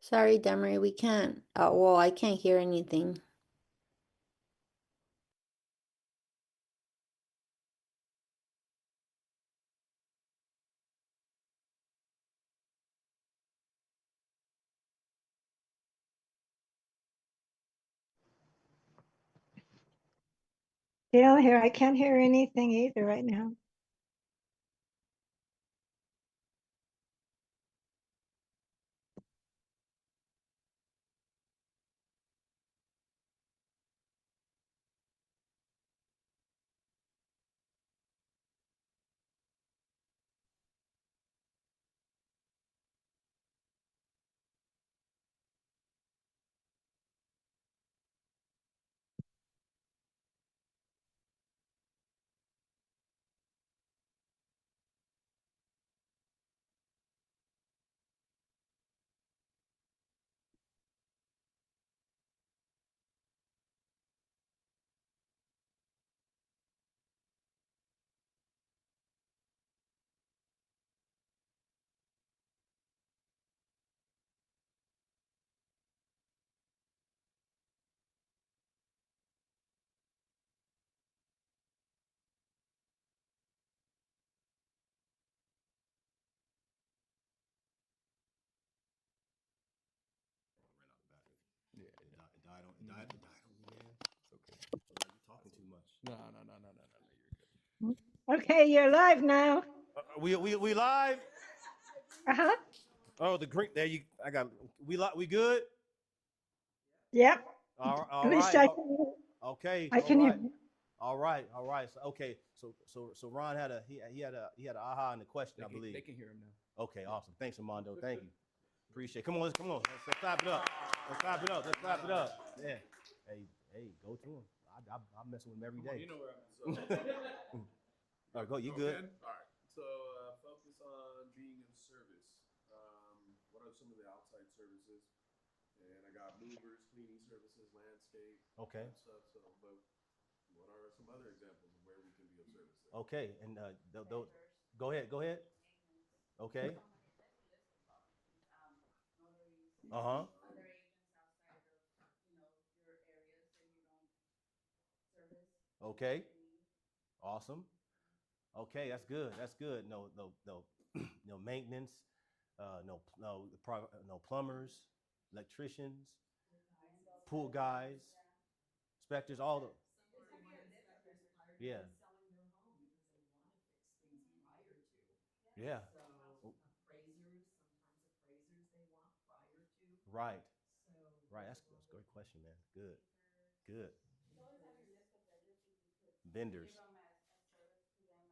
Sorry, Demery, we can't. Well, I can't hear anything. Still here. I can't hear anything either right now. Yeah, it died on me, man. It's okay. You're talking too much. No, you're good. Okay, you're live now. We live. Uh-huh. Oh, the green. There you. I got. We good. Yep. All At least right. I can Okay. I All can hear right. you. All right, all right. So, okay, so Ron had he had a aha in the question, I believe. They can hear him now. Okay, awesome. Thanks, Armando. Thank you. Appreciate it. Come on, come on. Let's clap it up. Let's clap it up. Let's clap it up. Yeah. Hey, go to him. I'm messing with him every day. You know where I'm at. So. All right, go. You Go good? again? All right. So focus on being of service. What are some of the outside services? And I got movers, cleaning services, landscape, Okay. that stuff. So, but what are some other examples of where we can be of service? Okay, and go ahead. Go ahead. Okay. Notaries, Uh-huh. other agents outside of, your areas that you don't service. Okay. They need. Awesome. Okay, that's good. That's good. No, no maintenance. No plumbers, electricians, pool guys, inspectors, all the. Somebody wanted inspectors hired Yeah. selling their home because they want to fix things prior to. Yeah. So appraisers, sometimes appraisers they want prior to. Right. So Right. That's a great question, man. Good. Good. You always have your list of vendors if you could Vendors. give them as service to them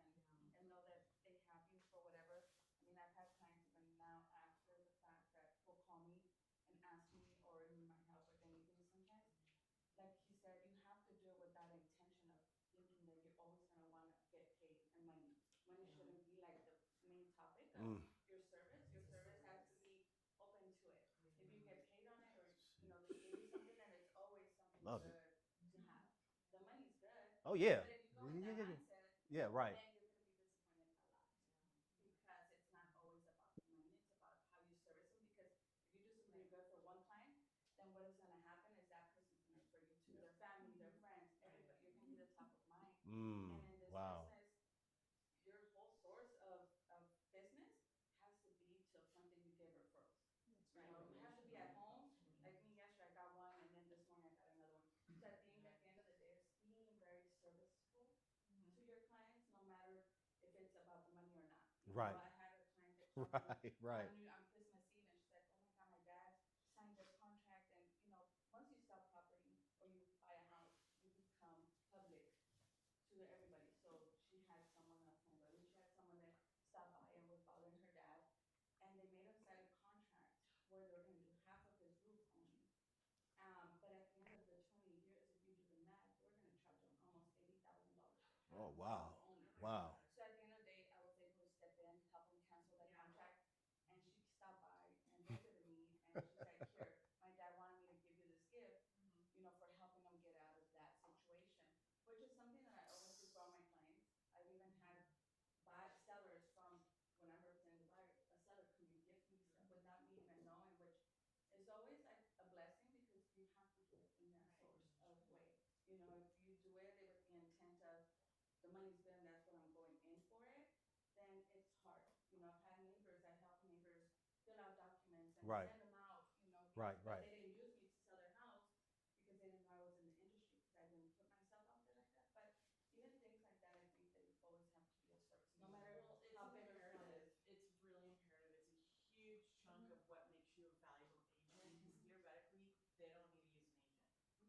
and know that they have you for whatever. I mean, I've had clients even now after the fact that will call me and ask me or need my help with anything sometimes. Like he said, you have to do it with that intention of thinking that you're always going to want to get paid and money. Money shouldn't be like the main topic of your service. Your service has to be open to it. If you get paid on it or, they gave you something, then it's always something Love good it. to have. The money's good. Oh yeah. But if you go with that mindset, Yeah. Right. then you're going to be disappointed a lot. Because it's not always about the money. It's about how you service them. Because if you do something good for one client, then what is going to happen is that person's going to refer you to their family, their friends, everybody. You're going to be the top of mind. And in this Wow. business, your whole source of business has to be till something you get referrals. You have to be at home. Like me yesterday, I got one, and then this morning I got another one. So I think at the end of the day, it's being very serviceful to your clients, no matter if it's about the money or not. Right. I had a client that called me Right. on Christmas Eve, and she said, "Oh my God, my dad signed this contract, and once you sell property or you buy a house, you become public to everybody." So she had someone, accountability. She had someone that stopped by and was bothering her dad, and they made him sign a contract where they were going to do half of his roof only. But at the end of the 20 years, if you do the math, they were going to charge him almost $80,000 for half Oh of the wow. roof only. Wow. So at the end of the day, I was able to step in, help him cancel that contract, and she stopped by and visited me, and she said, "Here, my dad wanted me to give you this gift, for helping him get out of that situation," which is something that I always do for all my clients. I've even had sellers from when I'm representing the buyer, a seller come and gift me stuff without me even knowing, which is always like a blessing because you have to do it in that source of way. If you do it with the intent of the money's good and that's what I'm going in for it, then it's hard. I've had neighbors, I help neighbors fill out documents and Right. send them out, Right, but right. they didn't use me to sell their house because they didn't know I was in the industry because I didn't put myself out there like that. But even things like that, I think that you always have to be of service, no matter It's how big or small it imperative. is. It's really imperative. It's a huge chunk of what makes you a valuable agent because theoretically they don't need to use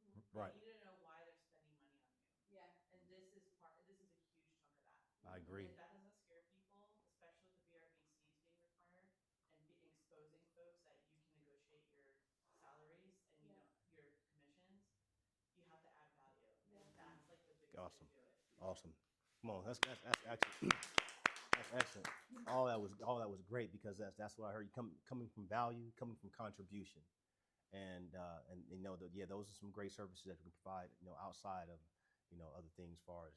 an agent. Right. They need to know why they're spending money on you. Yeah. And this is a huge chunk of that. I agree. And if that doesn't scare people, especially with the BRBCs being required and exposing folks that you can negotiate your salaries and your commissions, you have to add value. And that's like the biggest Awesome. way to do it. Awesome. Come on, that's excellent. That's excellent. All that was great because that's what I heard. You coming from value, coming from contribution, and those are some great services that we can provide. Outside of other things, as far as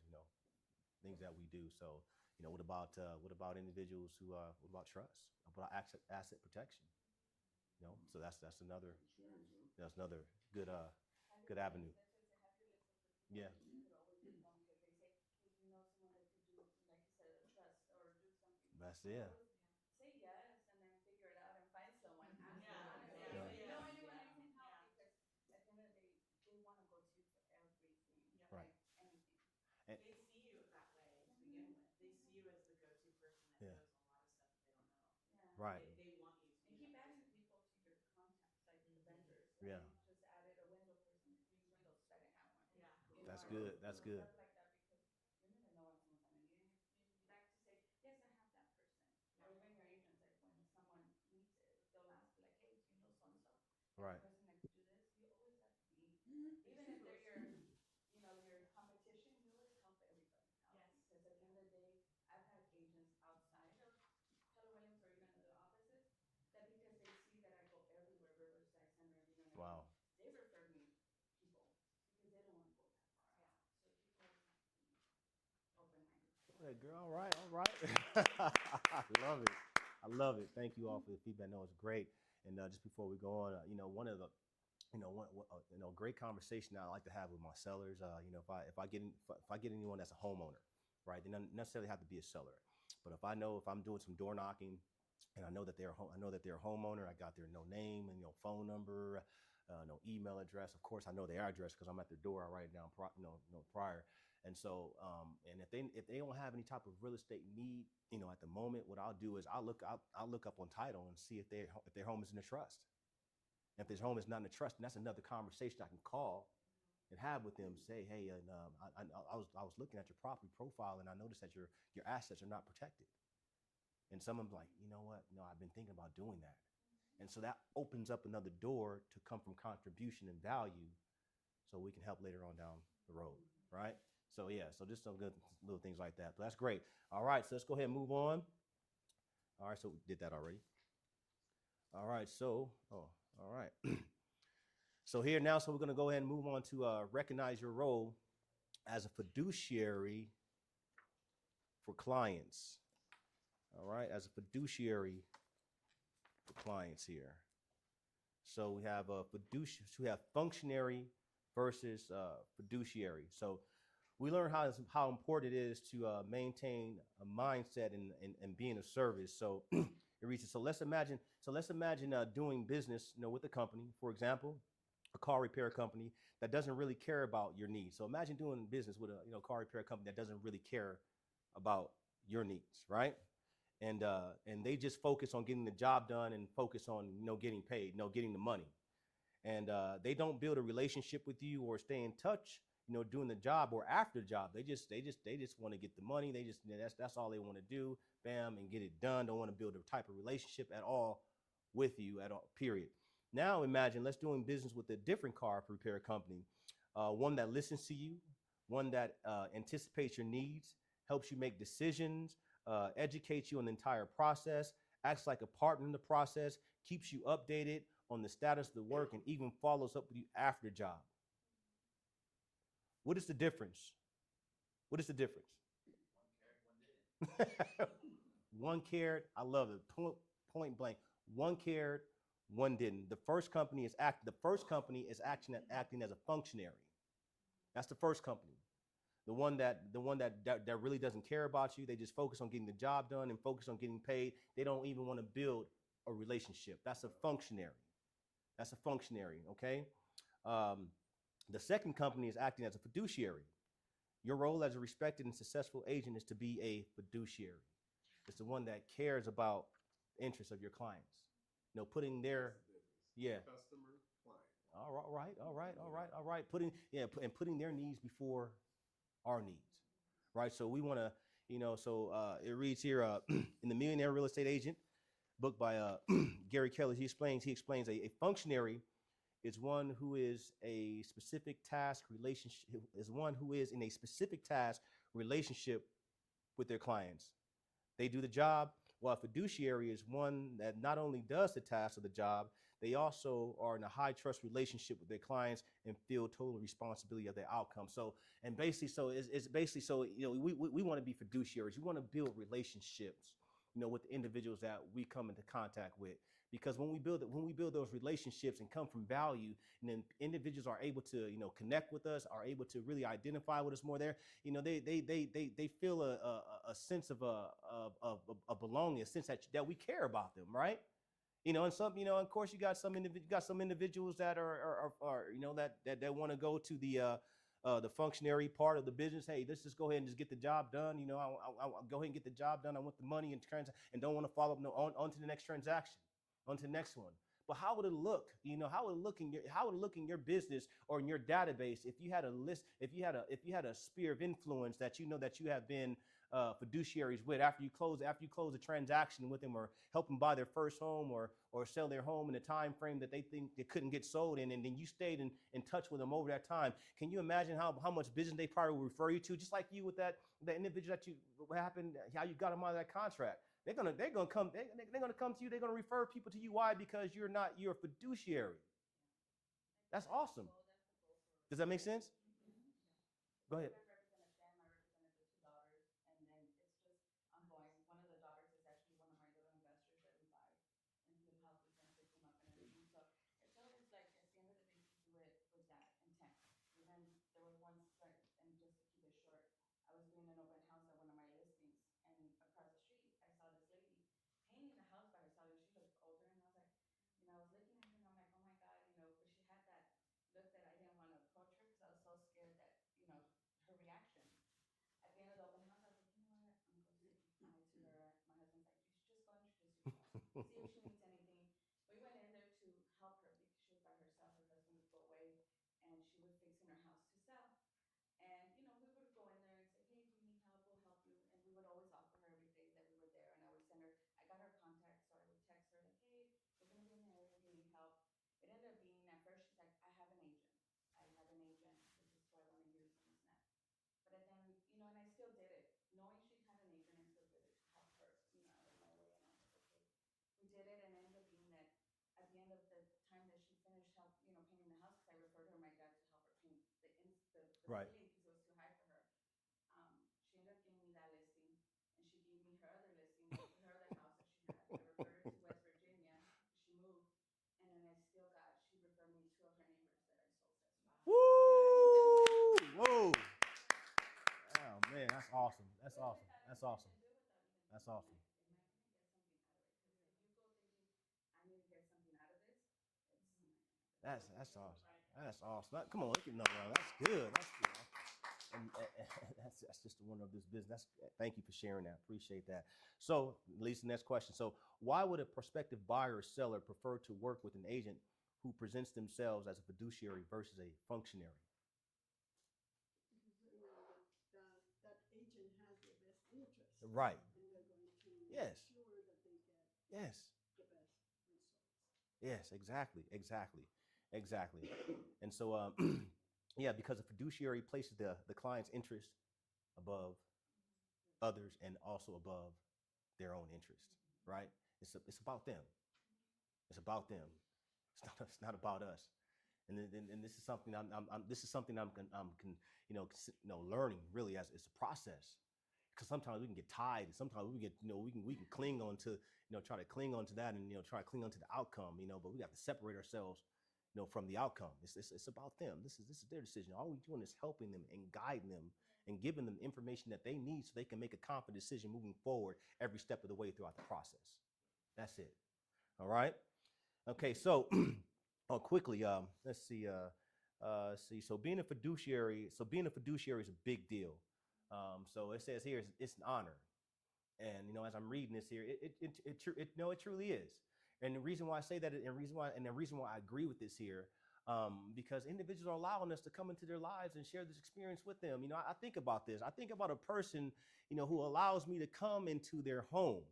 things that we do. So what about individuals who what about trust? What about asset protection? So that's another good avenue. Yeah. You could always give them because they say, "Hey, do you know someone that could do, like you said, a trust or do something?" That's You it. always say yes and then figure it out and find someone. Ask them Yeah. honestly. Yeah. You know Yeah. anyone you Yeah. can help Yeah. because at the end of the day, they want to go to you for everything, Right. like anything. They see you that way to begin with. They see you as the go-to person that Yeah. knows a lot of stuff that they don't know. Yeah. Right. They want you to And be keep that adding person. people to your contacts, like the vendors. Yeah. Just added a window person that cleans windows because I didn't have one. Yeah. That's good. That's good. Stuff like that get Right. the person next to do this. You always have to be, even if they're your competition, you always help everybody out. Yes. Because at the end of the day, I've had agents outside of Keller Williams or even other offices that because they see that I go everywhere, Riverside Center, everywhere, Wow. they refer me people because they don't want to go that far out. So you always have to be open-minded. Hey, girl, all right, all right. I love it. I love it. Thank you all for the feedback. No, it's great. And just before we go on, one of the, great conversation I like to have with my sellers. If I get anyone that's a homeowner, right, they don't necessarily have to be a seller, but if I'm doing some door knocking, and I know that they're a homeowner, I got their no name and phone number, no email address. Of course, I know their address because I'm at their door. I write it down prior. And so, and if they don't have any type of real estate need, at the moment, what I'll do is I'll look up on title and see if their home is in a trust. And if their home is not in a trust, then that's another conversation I can call and have with them. Say, hey, and I was looking at your property profile and I noticed that your assets are not protected. And some of them like, you know what? No, I've been thinking about doing that. And so that opens up another door to come from contribution and value, so we can help later on down the road, right? So yeah, so just some good little things like that. But that's great. All right, so let's go ahead and move on. All right, so we did that already. All right, so, all right. So here now, so we're gonna go ahead and move on to recognize your role as a fiduciary for clients. All right, as a fiduciary for clients here. So we have functionary versus fiduciary. So we learned how important it is to maintain a mindset and being of service. So it reaches. So let's imagine doing business, with a company, for example, a car repair company that doesn't really care about your needs. So imagine doing business with a car repair company that doesn't really care about your needs, right? And they just focus on getting the job done and focus on getting paid, getting the money. And they don't build a relationship with you or stay in touch, doing the job or after the job. They just want to get the money. They just that's all they want to do, bam, and get it done. Don't want to build a type of relationship at all with you at all, period. Now imagine let's doing business with a different car repair company, one that listens to you, one that anticipates your needs, helps you make decisions, educates you on the entire process, acts like a partner in the process, keeps you updated on the status of the work, and even follows up with you after the job. What is the difference? What is the difference? One cared. I love it. Point blank. One cared, one didn't. The first company is acting as a functionary. That's the first company. The one that really doesn't care about you. They just focus on getting the job done and focus on getting paid. They don't even want to build a relationship. That's a functionary. Okay? The second company is acting as a fiduciary. Your role as a respected and successful agent is to be a fiduciary. It's the one that cares about the interests of your clients. Putting their Customer, client. All right. Putting their needs before our needs, right? So we want to, it reads here in The Millionaire Real Estate Agent, book by Gary Keller. He explains a functionary is one who is a specific task relationship is one who is in a specific task relationship with their clients. They do the job, while fiduciary is one that not only does the task of the job, they also are in a high trust relationship with their clients and feel total responsibility of their outcome. So, and basically, we want to be fiduciaries. We want to build relationships, with the individuals that we come into contact with. Because when we build those relationships and come from value, and then individuals are able to, connect with us, are able to really identify with us more there, they feel a sense of belonging, a sense that we care about them, right? And some, of course, you got some individuals that are that want to go to the functionary part of the business. Hey, let's just go ahead and just get the job done. I'll go ahead and get the job done. I want the money and don't want to follow up on to the next transaction, on to the next one. But how would it look? How would it look in your business or in your database if you had a list, if you had a sphere of influence that that you have been fiduciaries with after you close a transaction with them, or help them buy their first home, or sell their home in a time frame that they think they couldn't get sold in, and then you stayed in touch with them over that time. Can you imagine how much business they probably will refer you to, just like you with that individual that what happened, how you got them out of that contract? They're gonna come to you. They're gonna refer people to you. Why? Because you're a fiduciary. That's awesome. Does that make sense? Go ahead. I represented them, I represented the two daughters, and then it's just ongoing. One of the daughters is actually one of my little investors that we buy into the houses and fix them up and everything. So it's always like, at the end of the day, to do it with that intent. Even there was once, like, and just to keep it short, I was doing an open house at one of my listings, and across the street, I saw this lady painting the house by herself, and she looked older, and I was like, I was looking at her, and I'm like, oh my God, but she had that look that I didn't want to approach her because I was so scared that, her reaction. At the end of the open house, I was like, you know what? I'm going to go say hi to her. My husband's like, you should just go introduce yourself, see if she needs anything. We went in there to help her because she was by herself. Her husband would go away, and she was fixing her house to sell. And, we would go in there and say, hey, do you need help? We'll help you. And we would always offer her every day that we were there. And I would send her, I got her contact, so I would text her like, hey, we're going to be in the area. Do you need help? It ended up being, at first, she's like, I have an agent. This is who I want to use, and this and that. But then, and I still did it. Knowing she had an agent, I still did it to help her, out of my way. And I was like, okay. We did it, and it ended up being that at the end of the time that she finished painting the house, because I referred her my dad to help her paint the Right. ceiling because it was too high for her. She ended up giving me that listing, and she gave me her other listing, her other house that she had. I referred her to West Virginia because she moved, and then she referred me two of her neighbors that I sold as well. Woo! Whoa! Oh man, that's awesome. That's awesome. That's awesome. That's awesome. Am I going to get something out of it? Because if you go thinking, I need to get something out of this, it's not going to happen. That's awesome. That's awesome. Come on, look at no, that's good. That's good. And that's just the wonder of this business. Thank you for sharing that. Appreciate that. So, Lisa, next question. So, why would a prospective buyer or seller prefer to work with an agent who presents themselves as a fiduciary versus a functionary? Because they know that agent has their best interest. Right. And they're going to Yes. make sure that they get Yes. the best results. Yes, exactly. And so, yeah, because a fiduciary places the client's interest above others and also above their own interest, right? It's about them. It's about them. It's not about us. And this is something I'm learning really as it's a process. Because sometimes we can get tied, and sometimes we get, we can cling on to, try to cling on to that, and try to cling on to the outcome, but we have to separate ourselves, from the outcome. It's about them. This is their decision. All we're doing is helping them and guiding them and giving them information that they need so they can make a confident decision moving forward every step of the way throughout the process. That's it. All right. Okay. So, quickly, let's see. So being a fiduciary is a big deal. So it says here it's an honor, and as I'm reading this here, it truly is. And the reason why I say that, and the reason why I agree with this here, because individuals are allowing us to come into their lives and share this experience with them. I think about this. I think about a person, who allows me to come into their home.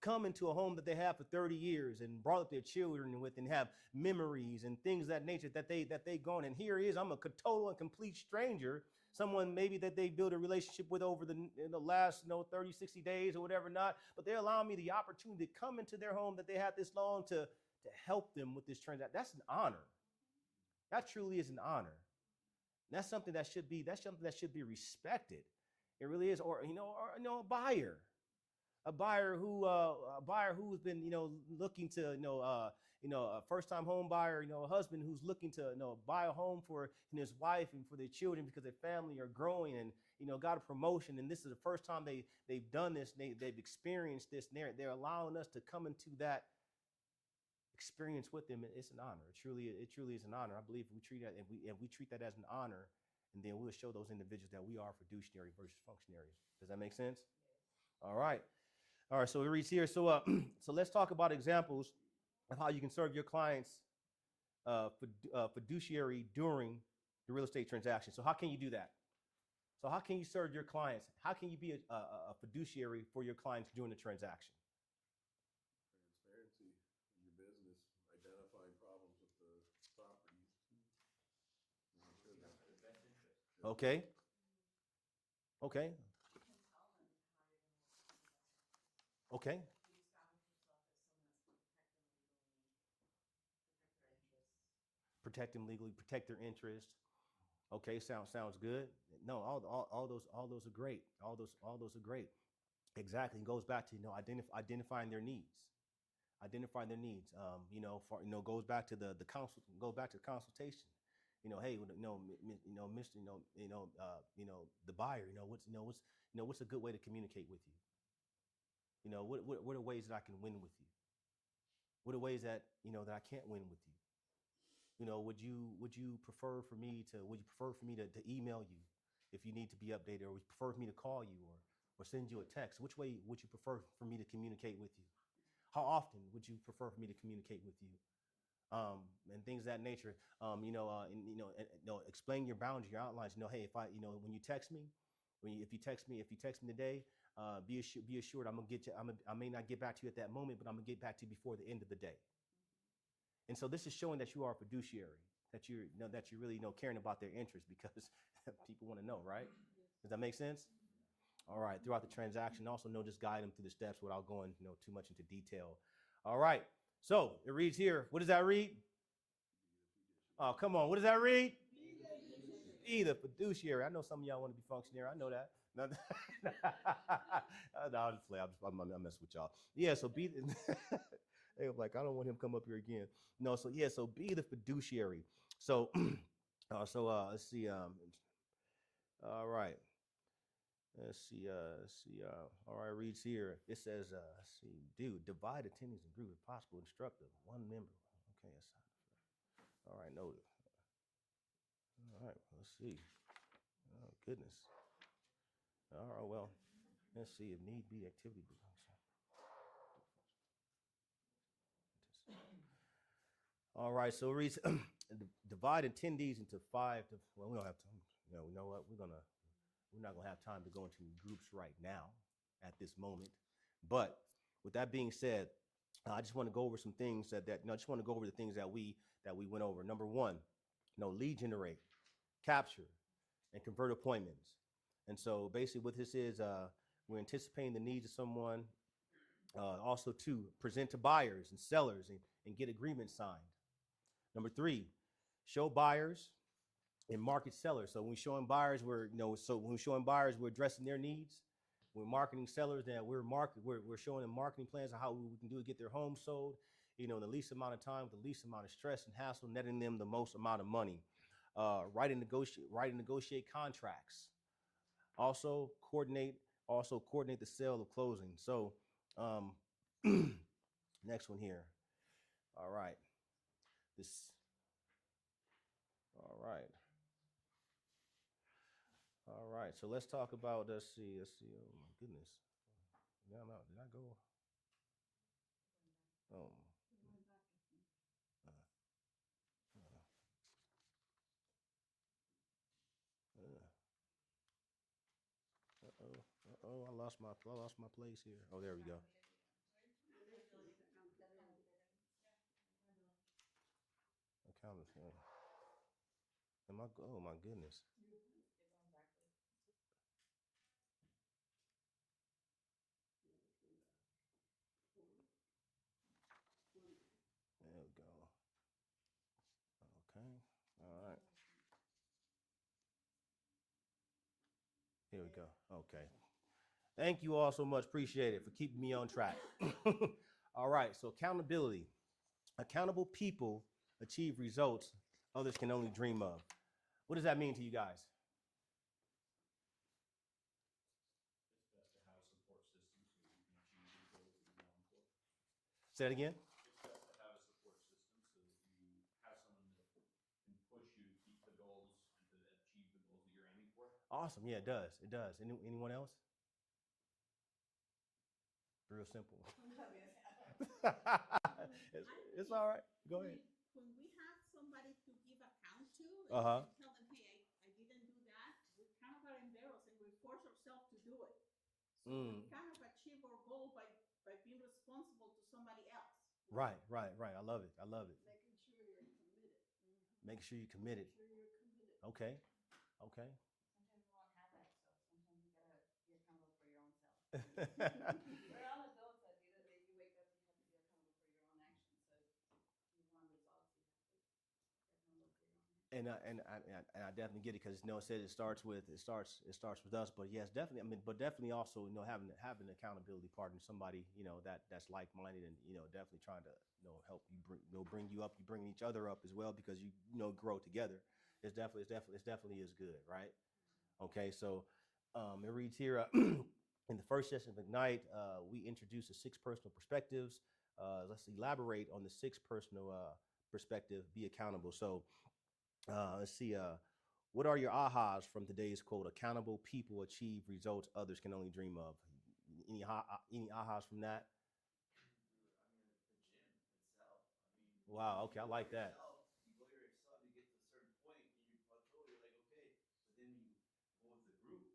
Come into a home that they have for 30 years and brought up their children with and have memories and things of that nature that they gone. And here is, I'm a total and complete stranger, someone maybe that they built a relationship with over the last 30, 60 days or whatever not, but they're allowing me the opportunity to come into their home that they had this long to help them with this transaction. That's an honor. That truly is an honor. And that's something that should be respected. It really is. Or a buyer. A buyer who's been looking to a first-time home buyer, a husband who's looking to buy a home for his wife and for their children because their family are growing and got a promotion, and this is the first time they've done this, they've experienced this, and they're allowing us to come into that experience with them. It's an honor. It truly is an honor. I believe if we treat that, if we treat that as an honor, and then we'll show those individuals that we are fiduciary versus functionaries. Does that make sense? All right. All right, so it reads here. So, so let's talk about examples of how you can serve your clients fiduciary during the real estate transaction. So how can you do that? So how can you serve your clients? How can you be a fiduciary for your clients during the transaction? Transparency in your business, identifying problems with the property. Okay. Okay. Okay. You establish yourself as someone that's going to protect them legally, protect their interests. Protect them legally, protect their interest. Okay, sounds good. No, all those are great. All those are great. Exactly. It goes back to identifying their needs. Identifying their needs. Goes back to the counsel. Goes back to the consultation. Hey, Mr. The buyer. What's a good way to communicate with you? What are ways that I can win with you? What are ways that that I can't win with you? Would you prefer for me to email you if you need to be updated, or would you prefer for me to call you or send you a text? Which way would you prefer for me to communicate with you? How often would you prefer for me to communicate with you? And things of that nature. Explain your boundaries, your outlines. Hey, if when you text me, if you text me today, be assured I'm gonna get you. I may not get back to you at that moment, but I'm gonna get back to you before the end of the day. And so this is showing that you are a fiduciary, that you're really caring about their interests, because people want to know, right? Does that make sense? All right. Throughout the transaction, also just guide them through the steps without going too much into detail. All right. So it reads here. What does that read? Oh, come on. What does that read? Be the fiduciary. I know some of y'all want to be functionary. I know that. No, I'll just play. I'm messing with y'all. Yeah. So be. They were like, I don't want him to come up here again. No. So yeah. So be the fiduciary. So, let's see. All right. Let's see. All right. Reads here. It says, let's see. Divide attendance in group if possible. Instructive. One member. Okay. All right. Noted. All right. Let's see. Oh goodness. All right. Well, let's see. If need be, activity. All right. So it reads, divide attendees into 5. Well, we don't have time. You know what? We're not gonna have time to go into groups right now at this moment. But with that being said, I just want to go over some things I just want to go over the things that we went over. Number 1, lead generate, capture, and convert appointments. And so basically what this is, we're anticipating the needs of someone. Also 2, present to buyers and sellers and get agreements signed. Number 3, show buyers and market sellers. So when we're showing buyers, we're addressing their needs. We're marketing sellers that we're showing them marketing plans on how we can do to get their home sold, in the least amount of time, with the least amount of stress and hassle, netting them the most amount of money. Write and negotiate contracts. Also coordinate the sale of closing. So next one here. All right. All right. So let's talk about, let's see. Oh my goodness. Did I go? Oh. I lost my place here. Oh, there we go. Accountability. Oh my goodness. There we go. Okay. All right. Here we go. Okay. Thank you all so much. Appreciate it for keeping me on track. All right. So accountability. Accountable people achieve results others can only dream of. What does that mean to you guys? It's best to have a support system so that you can achieve the goals that you're going for. Say that again. It's best to have a support system so that you have someone that can push you to keep the goals and to achieve the goals that you're aiming for. Awesome. Yeah, it does. It does. Anyone else? Real simple. It's all right. Go ahead. When we have somebody to give account to, Uh-huh. and tell them, hey, I didn't do that, we kind of are embarrassed So we kind of achieve our goal by being responsible to somebody else. Right. I love it. Making sure you're committed. Making sure you're committed. Make sure you're committed. Okay. Sometimes we won't have that, so sometimes you gotta be accountable for your own self. We're all adults. At the end of the day, you wake up, you have to be accountable for your own actions. So if you want results, you have to be accountable for your own actions. And I definitely get it, because it said it starts with us, but yes, definitely. I mean, but definitely also having an accountability partner, somebody that's like-minded, and definitely trying to help you bring you up, you bring each other up as well, because you grow together. It's definitely is good, right? Okay, so it reads here in the first session of Ignite, we introduce the 6 personal perspectives. Let's elaborate on the 6 personal perspective. Be accountable. So. Let's see. What are your ahas from today's quote? Accountable people achieve results others can only dream of. Any ahas from that? I mean, the gym itself. I mean, Wow. Okay, I like that. You go yourself, you get to a certain point, and you plateau. You're like, okay, but then when you go with the group,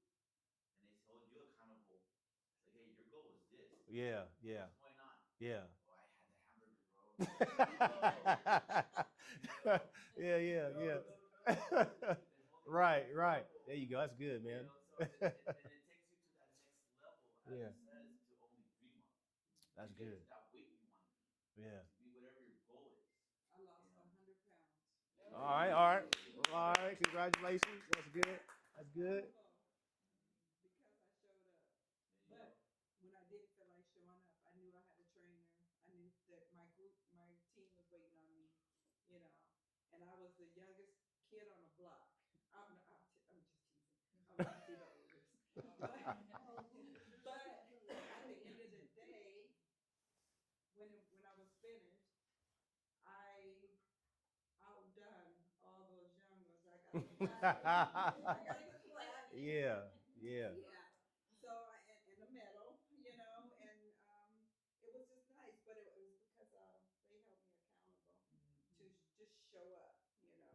and they hold you accountable, it's like, hey, your goal is this. Yeah. What's going on? Yeah. Oh, I had the hamburger, bro. Yeah. Right. There you go. That's good, man. And it takes you to that next level, as it says, to only dream of. That's good. That weight you want to be. Yeah. To be whatever your goal is. I lost 100 pounds. All right. Congratulations. That's good. Because I showed up. But when I didn't feel like showing up, I knew I had a trainer. I knew that my team was waiting on me, and I was the youngest kid on the block. I'm just teasing. I'm actually the oldest. But at the end of the day, when I was finished, I outdone all those young ones. I got the plaque. Yeah. So and the medal, and it was just nice. But it was because they held me accountable to just show up.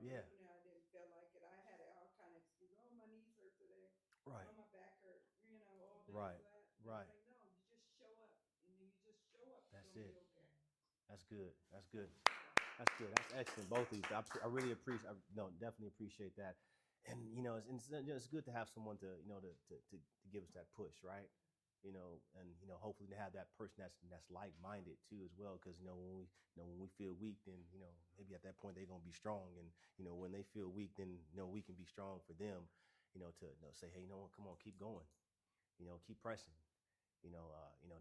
Yeah. I didn't feel like it. I had all kind of excuses. Oh, my knees hurt today. Right. Oh, my back hurt. All this, Right. that. Right. Like, no, you just show up, and then you just show up. That's it's gonna it. Be okay. That's good. That's excellent. Both of you. I really appreciate. Definitely appreciate that. And it's good to have someone to give us that push, right? And hopefully to have that person that's like-minded too as well, because when we feel weak, then maybe at that point they're gonna be strong, and when they feel weak, then we can be strong for them, to say, hey, come on, keep going, keep pressing,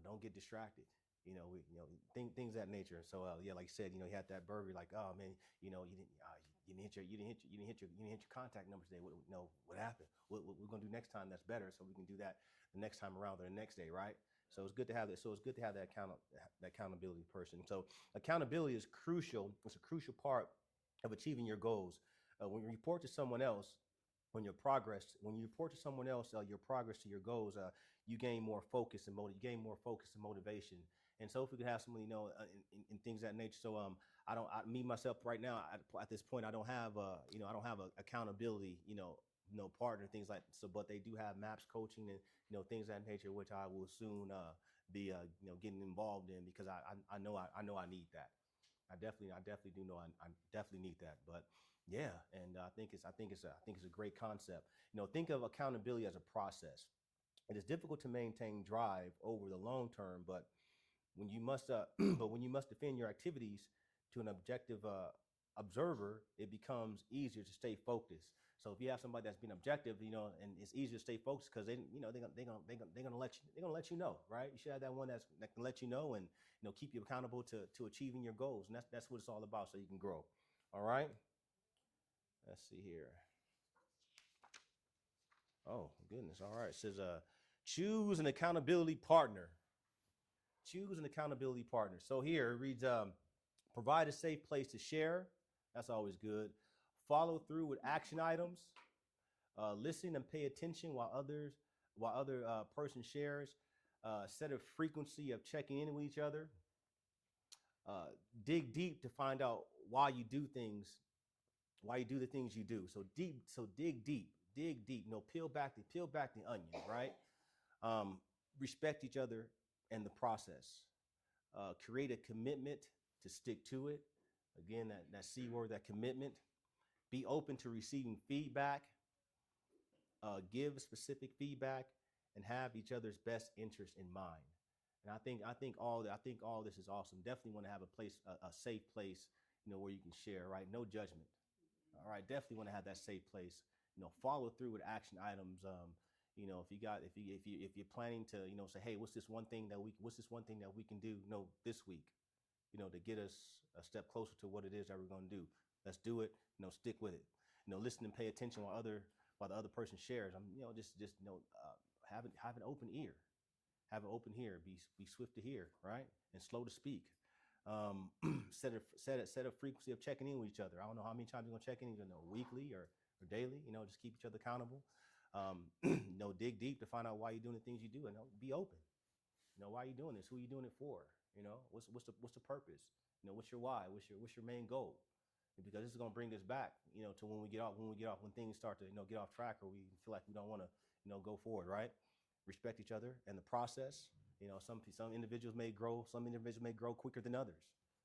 don't get distracted. Things of that nature. So yeah, like you said, you had that burger, like, oh man, you didn't hit your contact numbers today. What happened? What we're gonna do next time that's better, so we can do that the next time around or the next day, right? So it's good to have that. So it's good to have that accountability person. So accountability is crucial. It's a crucial part of achieving your goals. When you report to someone else when you report to someone else your progress to your goals, you gain more focus and motivation. And so if we could have someone, in things of that nature. So me myself right now at this point, I don't have I don't have a accountability, partner, things like so, but they do have MAPS coaching and things of that nature, which I will soon be getting involved in, because I know I need that. I definitely do know I definitely need that. But yeah, and I think it's a great concept. Think of accountability as a process. It is difficult to maintain drive over the long term, but when you must defend your activities to an objective observer, it becomes easier to stay focused. So if you have somebody that's being objective, and it's easier to stay focused, because they're gonna let you know, right? You should have that one that can let you know, and keep you accountable to achieving your goals, and that's what it's all about, so you can grow. All right. Let's see here. Oh goodness. All right. It says choose an accountability partner. Choose an accountability partner. So here it reads, provide a safe place to share. That's always good. Follow through with action items. Listen and pay attention while other person shares. Set a frequency of checking in with each other. Dig deep to find out why you do the things you do. So dig deep. Peel back the onion, right? respect each other and the process. Create a commitment to stick to it. Again, that C word, that commitment. Be open to receiving feedback. Give specific feedback, and have each other's best interest in mind. And I think all this is awesome. Definitely want to have a place, a safe place, where you can share. Right, no judgment. All right, definitely want to have that safe place. Follow through with action items. If you're planning to, say, hey, what's this one thing that we can do, this week, to get us a step closer to what it is that we're going to do. Let's do it. Stick with it. Listen and pay attention while the other person shares. Have an open ear. Have an open ear. Be swift to hear, right, and slow to speak. Set a frequency of checking in with each other. I don't know how many times you're gonna check in, weekly or daily. Just keep each other accountable. Dig deep to find out why you're doing the things you do, and be open. Why are you doing this? Who are you doing it for? What's the purpose? What's your why? What's your main goal? Because this is gonna bring us back, to when things start to, get off track, or we feel like we don't want to, go forward, right? Respect each other and the process. Some individuals may grow quicker than others,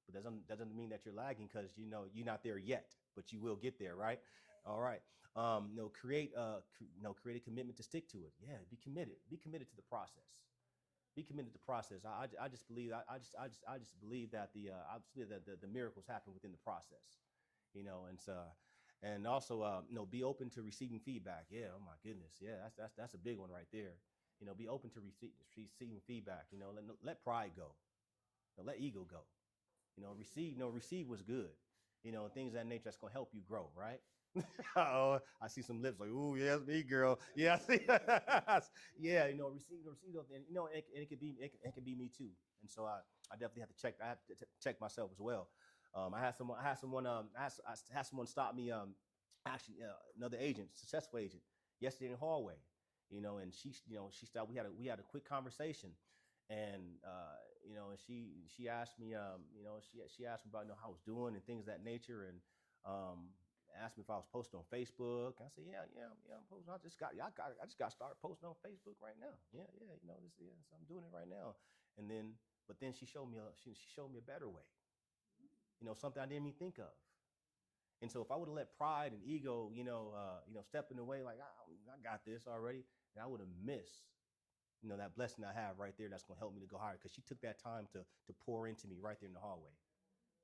but that doesn't mean that you're lagging, because you're not there yet, but you will get there, right? All right. Create a commitment to stick to it. Yeah, be committed. Be committed to the process. Be committed to the process. I just believe that the miracles happen within the process. And also be open to receiving feedback. Yeah, oh my goodness, yeah, that's a big one right there. Be open to receiving feedback. Let pride go. Let ego go. Receive what's good. Things of that nature that's gonna help you grow, right? Oh, I see some lips like, ooh, yeah, it's me, girl. Yeah, I see. Yeah, receive those, and it could be me too. And so I definitely have to check. I have to check myself as well. I had someone stop me. Actually, another agent, successful agent, yesterday in the hallway. And she stopped. We had a quick conversation, and and she asked me, she asked me about how I was doing and things of that nature, and asked me if I was posting on Facebook. I said, yeah, I'm posting. I just got started posting on Facebook right now. Yeah, so I'm doing it right now. But then she showed me a better way. Something I didn't even think of. And so if I would have let pride and ego, step in the way, like I got this already, then I would have missed, that blessing I have right there that's going to help me to go higher, because she took that time to pour into me right there in the hallway.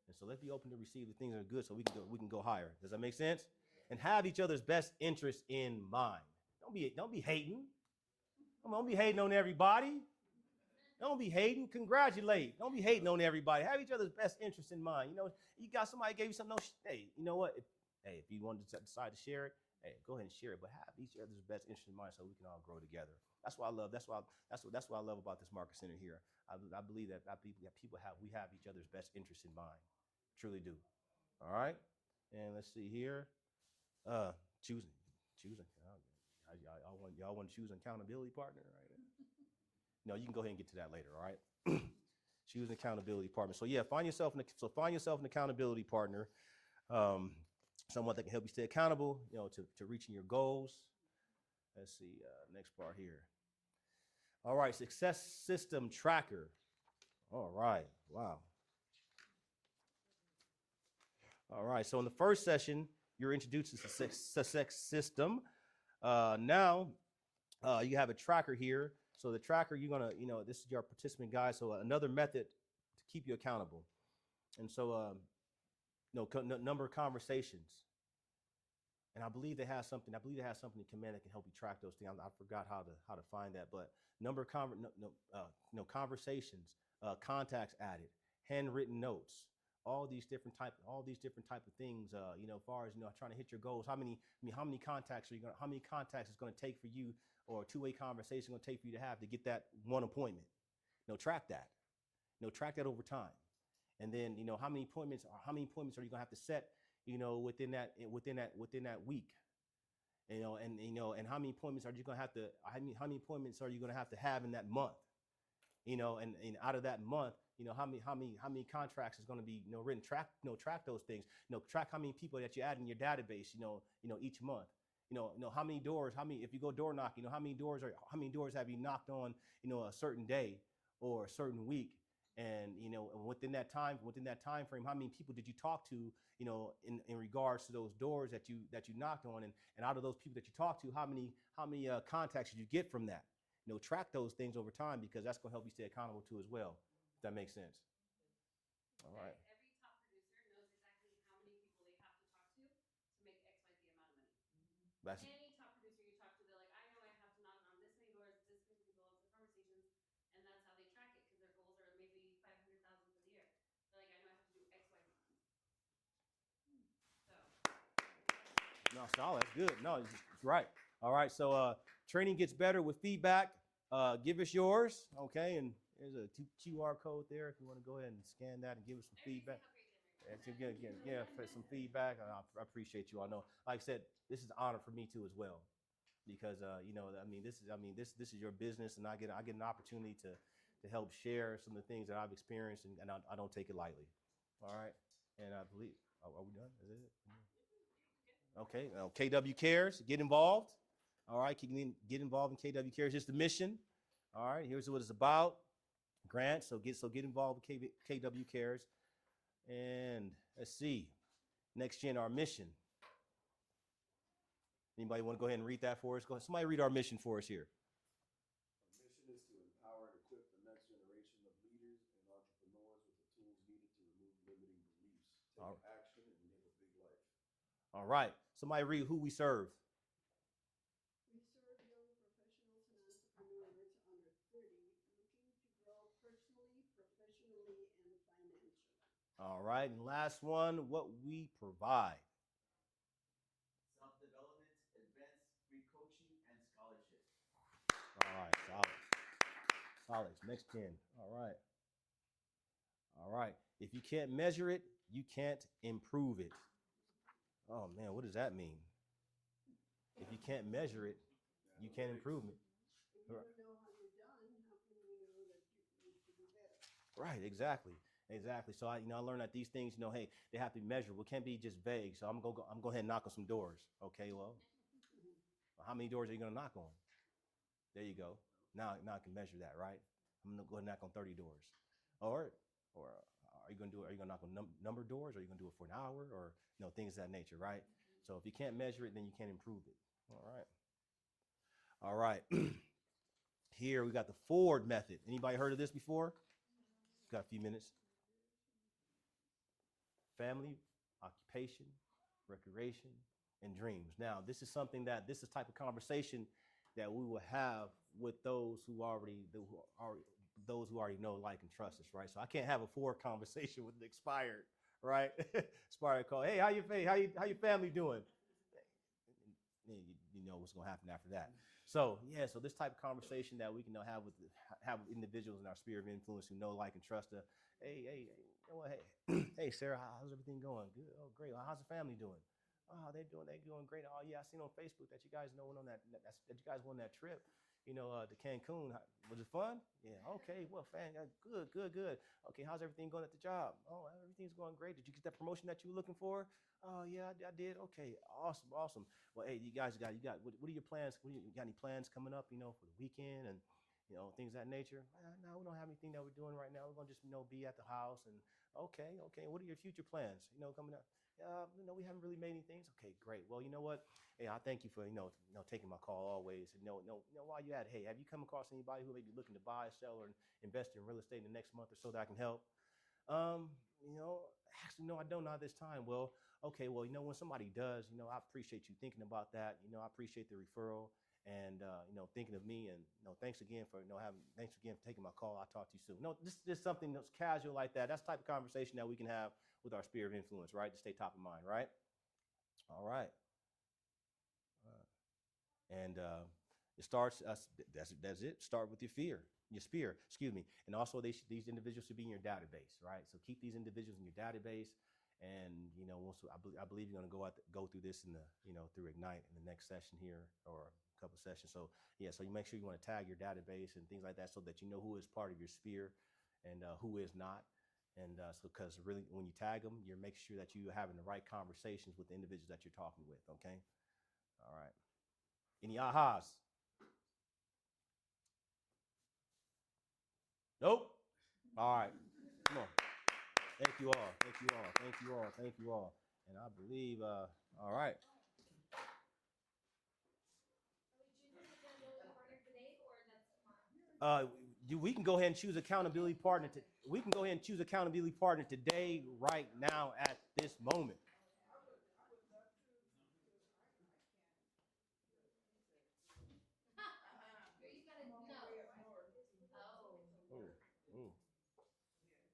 And so let's be open to receive the things that are good, so we can go higher. Does that make sense? And have each other's best interests in mind. Don't be hating. Don't be hating on everybody. Don't be hating. Congratulate. Don't be hating on everybody. Have each other's best interests in mind. You got somebody gave you something. Hey, you know what? If you want to decide to share it, hey, go ahead and share it. But have each other's best interests in mind, so we can all grow together. That's what I love. That's what I love about this Market Center here. I believe that we have each other's best interests in mind. Truly do. All right. And let's see here. Choosing. Y'all want to choose an accountability partner, right? No, you can go ahead and get to that later. All right. Choose an accountability partner. So yeah, find yourself an accountability partner, someone that can help you stay accountable, to reaching your goals. Let's see, next part here. All right, success system tracker. All right, wow. All right, so in the first session, you're introduced to the success system. Now, you have a tracker here. So the tracker, you're gonna, this is your participant guide. So another method to keep you accountable. And so, number of conversations. And I believe they have something in Command that can help you track those things. I forgot how to find that, but number of conversations, contacts added, handwritten notes, all these different type of things. As far as trying to hit your goals. How many contacts is going to take for you, or a two-way conversation going to take for you to have to get that one appointment? Track that. Track that over time. And then how many appointments are you going to have to set within that week, and how many appointments are you going to have to have in that month, and out of that month, how many contracts is going to be written. Track those things. Track how many people that you add in your database, each month. how many doors, if you go door knocking, how many doors have you knocked on, a certain day or a certain week? And, and within that time frame, how many people did you talk to, in regards to those doors that you knocked on? And out of those people that you talked to, how many contacts did you get from that? Track those things over time, because that's going to help you stay accountable too as well, if that makes sense. All right. Every top producer knows exactly how many people they have to talk to make XYZ amount of money. That's Any top producer you talk to, they're like, I know I have to knock on this many doors, this many people, those are conversations, and that's how they track it, because their goals are maybe 500,000 for the year. They're like, I know I have to do XYZ. So. No, solid. That's good. No, it's right. All right. So training gets better with feedback. Give us yours, okay? And there's a QR code there if you want to go ahead and scan that and give us some feedback. Yeah, for some feedback. I appreciate you. I know, like I said, this is an honor for me too as well, because this is your business, and I get an opportunity to help share some of the things that I've experienced, and I don't take it lightly. All right. And I believe, are we done? Is it? Okay. KW Cares, get involved. All right. Get involved in KW Cares. It's the mission. All right. Here's what it's about. Grant. So get involved with KW Cares. And let's see. Next gen, our mission. Anybody want to go ahead and read that for us? Go ahead. Somebody read our mission for us here. Our mission is to empower and equip the next generation of leaders and entrepreneurs with the tools needed to remove limiting beliefs, take action, and live a big life. All right. Somebody read who we serve. We serve young professionals and entrepreneurs under 30 looking to grow personally, professionally, and financially. All right. And last one, what we provide. Self-development, advanced free coaching, and scholarship. All right. Solid. Next gen. All right. All right. If you can't measure it, you can't improve it. Oh, man, what does that mean? If you can't measure it, you can't improve it. If you don't know how you're done, how can you know that you should do better? Right, exactly. So I learned that these things, hey, they have to be measurable. It can't be just vague. So I'm going to go ahead and knock on some doors. Okay, well, how many doors are you going to knock on? There you go. Now I can measure that, right? I'm going to go ahead and knock on 30 doors. Or are you going to knock on number of doors? Or are you going to do it for an hour? Or things of that nature, right? So if you can't measure it, then you can't improve it. All right. Here we got the Ford method. Anybody heard of this before? Got a few minutes. Family, occupation, recreation, and dreams. Now, this is type of conversation that we will have with those who already know, like, and trust us, right? So I can't have a Ford conversation with the expired, right? Expired call. Hey, how your family doing? You know what's going to happen after that. So this type of conversation that we can have with individuals in our sphere of influence who know, like, and trust us. Hey, hey, Sarah, how's everything going? Good. Oh, great. Well, how's the family doing? Oh, they're doing great. Oh, yeah, I seen on Facebook that you guys went on that you guys won that trip, to Cancun. Was it fun? Yeah. Okay. Well, good. Okay, how's everything going at the job? Oh, everything's going great. Did you get that promotion that you were looking for? Oh, yeah, I did. Okay, awesome. Well, hey, you got what are your plans? You got any plans coming up, for the weekend and things of that nature? No, we don't have anything that we're doing right now. We're gonna just be at the house. And okay. What are your future plans? Coming up? We haven't really made any things. Okay, great. Well, you know what? Hey, I thank you for taking my call always. And while you at it, hey, have you come across anybody who may be looking to buy, sell, or invest in real estate in the next month or so that I can help? Actually, no, I don't know this time. Well, okay, well, when somebody does, I appreciate you thinking about that. I appreciate the referral and, thinking of me. And, thanks again for taking my call. I'll talk to you soon. No, this is just something that's casual like that. That's the type of conversation that we can have with our sphere of influence, right? To stay top of mind, right? All right. And it starts, that's it. Start with your sphere, excuse me. And also these individuals should be in your database, right? So keep these individuals in your database. And, I believe you're going to go through this in the, through Ignite in the next session here or a couple sessions. So so you make sure you want to tag your database and things like that so that you know who is part of your sphere and who is not. And so because really when you tag them, you're making sure that you're having the right conversations with the individuals that you're talking with, okay? All right. Any ahas? Nope. All right. Come on. Thank you all. Thank you all. Thank you all. Thank you all. And I believe, all right. We can go ahead and choose accountability partner. We can go ahead and choose accountability partner today, right now, at this moment.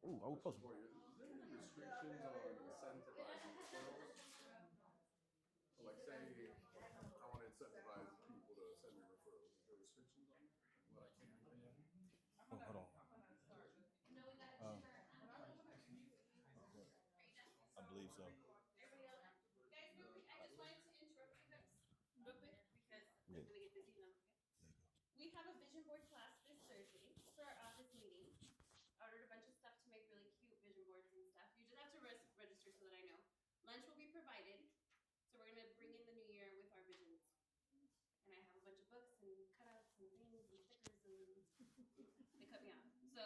Ooh, are we supposed to? Is there any restrictions on incentivizing referrals? So like say I want to incentivize people to send me referrals. Is there restrictions on what I can and can't? Oh, hold on. I believe so. Guys, real quick, I just wanted to interrupt you guys real quick because I'm gonna get busy and then I'll forget. We have a vision board class this Thursday for our office meeting. I ordered a bunch of stuff to make really cute vision boards and stuff. You just have to register so that I know. Lunch will be provided. So we're gonna bring in the new year with our visions. And I have a bunch of books and cutouts and things and stickers and they cut me off. So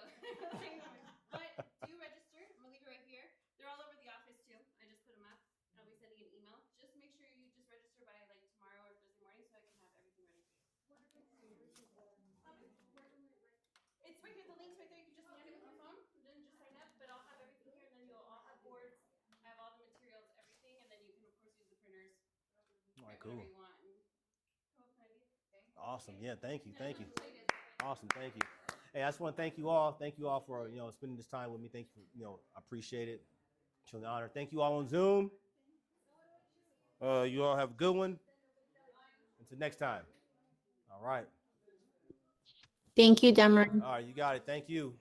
but do register. I'm gonna leave it right here. They're all over the office too. I just put them up and I'll be sending an email. Just make sure you just register by like tomorrow or Thursday morning so I can have everything ready for you. It's right here. The link's right there. You can just scan it with your phone and then just sign up. But I'll have everything here and then you'll all have boards. I have all the materials, everything, and then you can of course use the printers. All right, cool. cool. You want. And come up with an idea. Awesome. Yeah, thank you. Thank you. Awesome. Thank you. Hey, I just want to thank you all. Thank you all for, spending this time with me. Thank you for, I appreciate it. It's an honor. Thank you all on Zoom. You all have a good one. Until next time. All right. Thank you, Demery. All right, you got it. Thank you.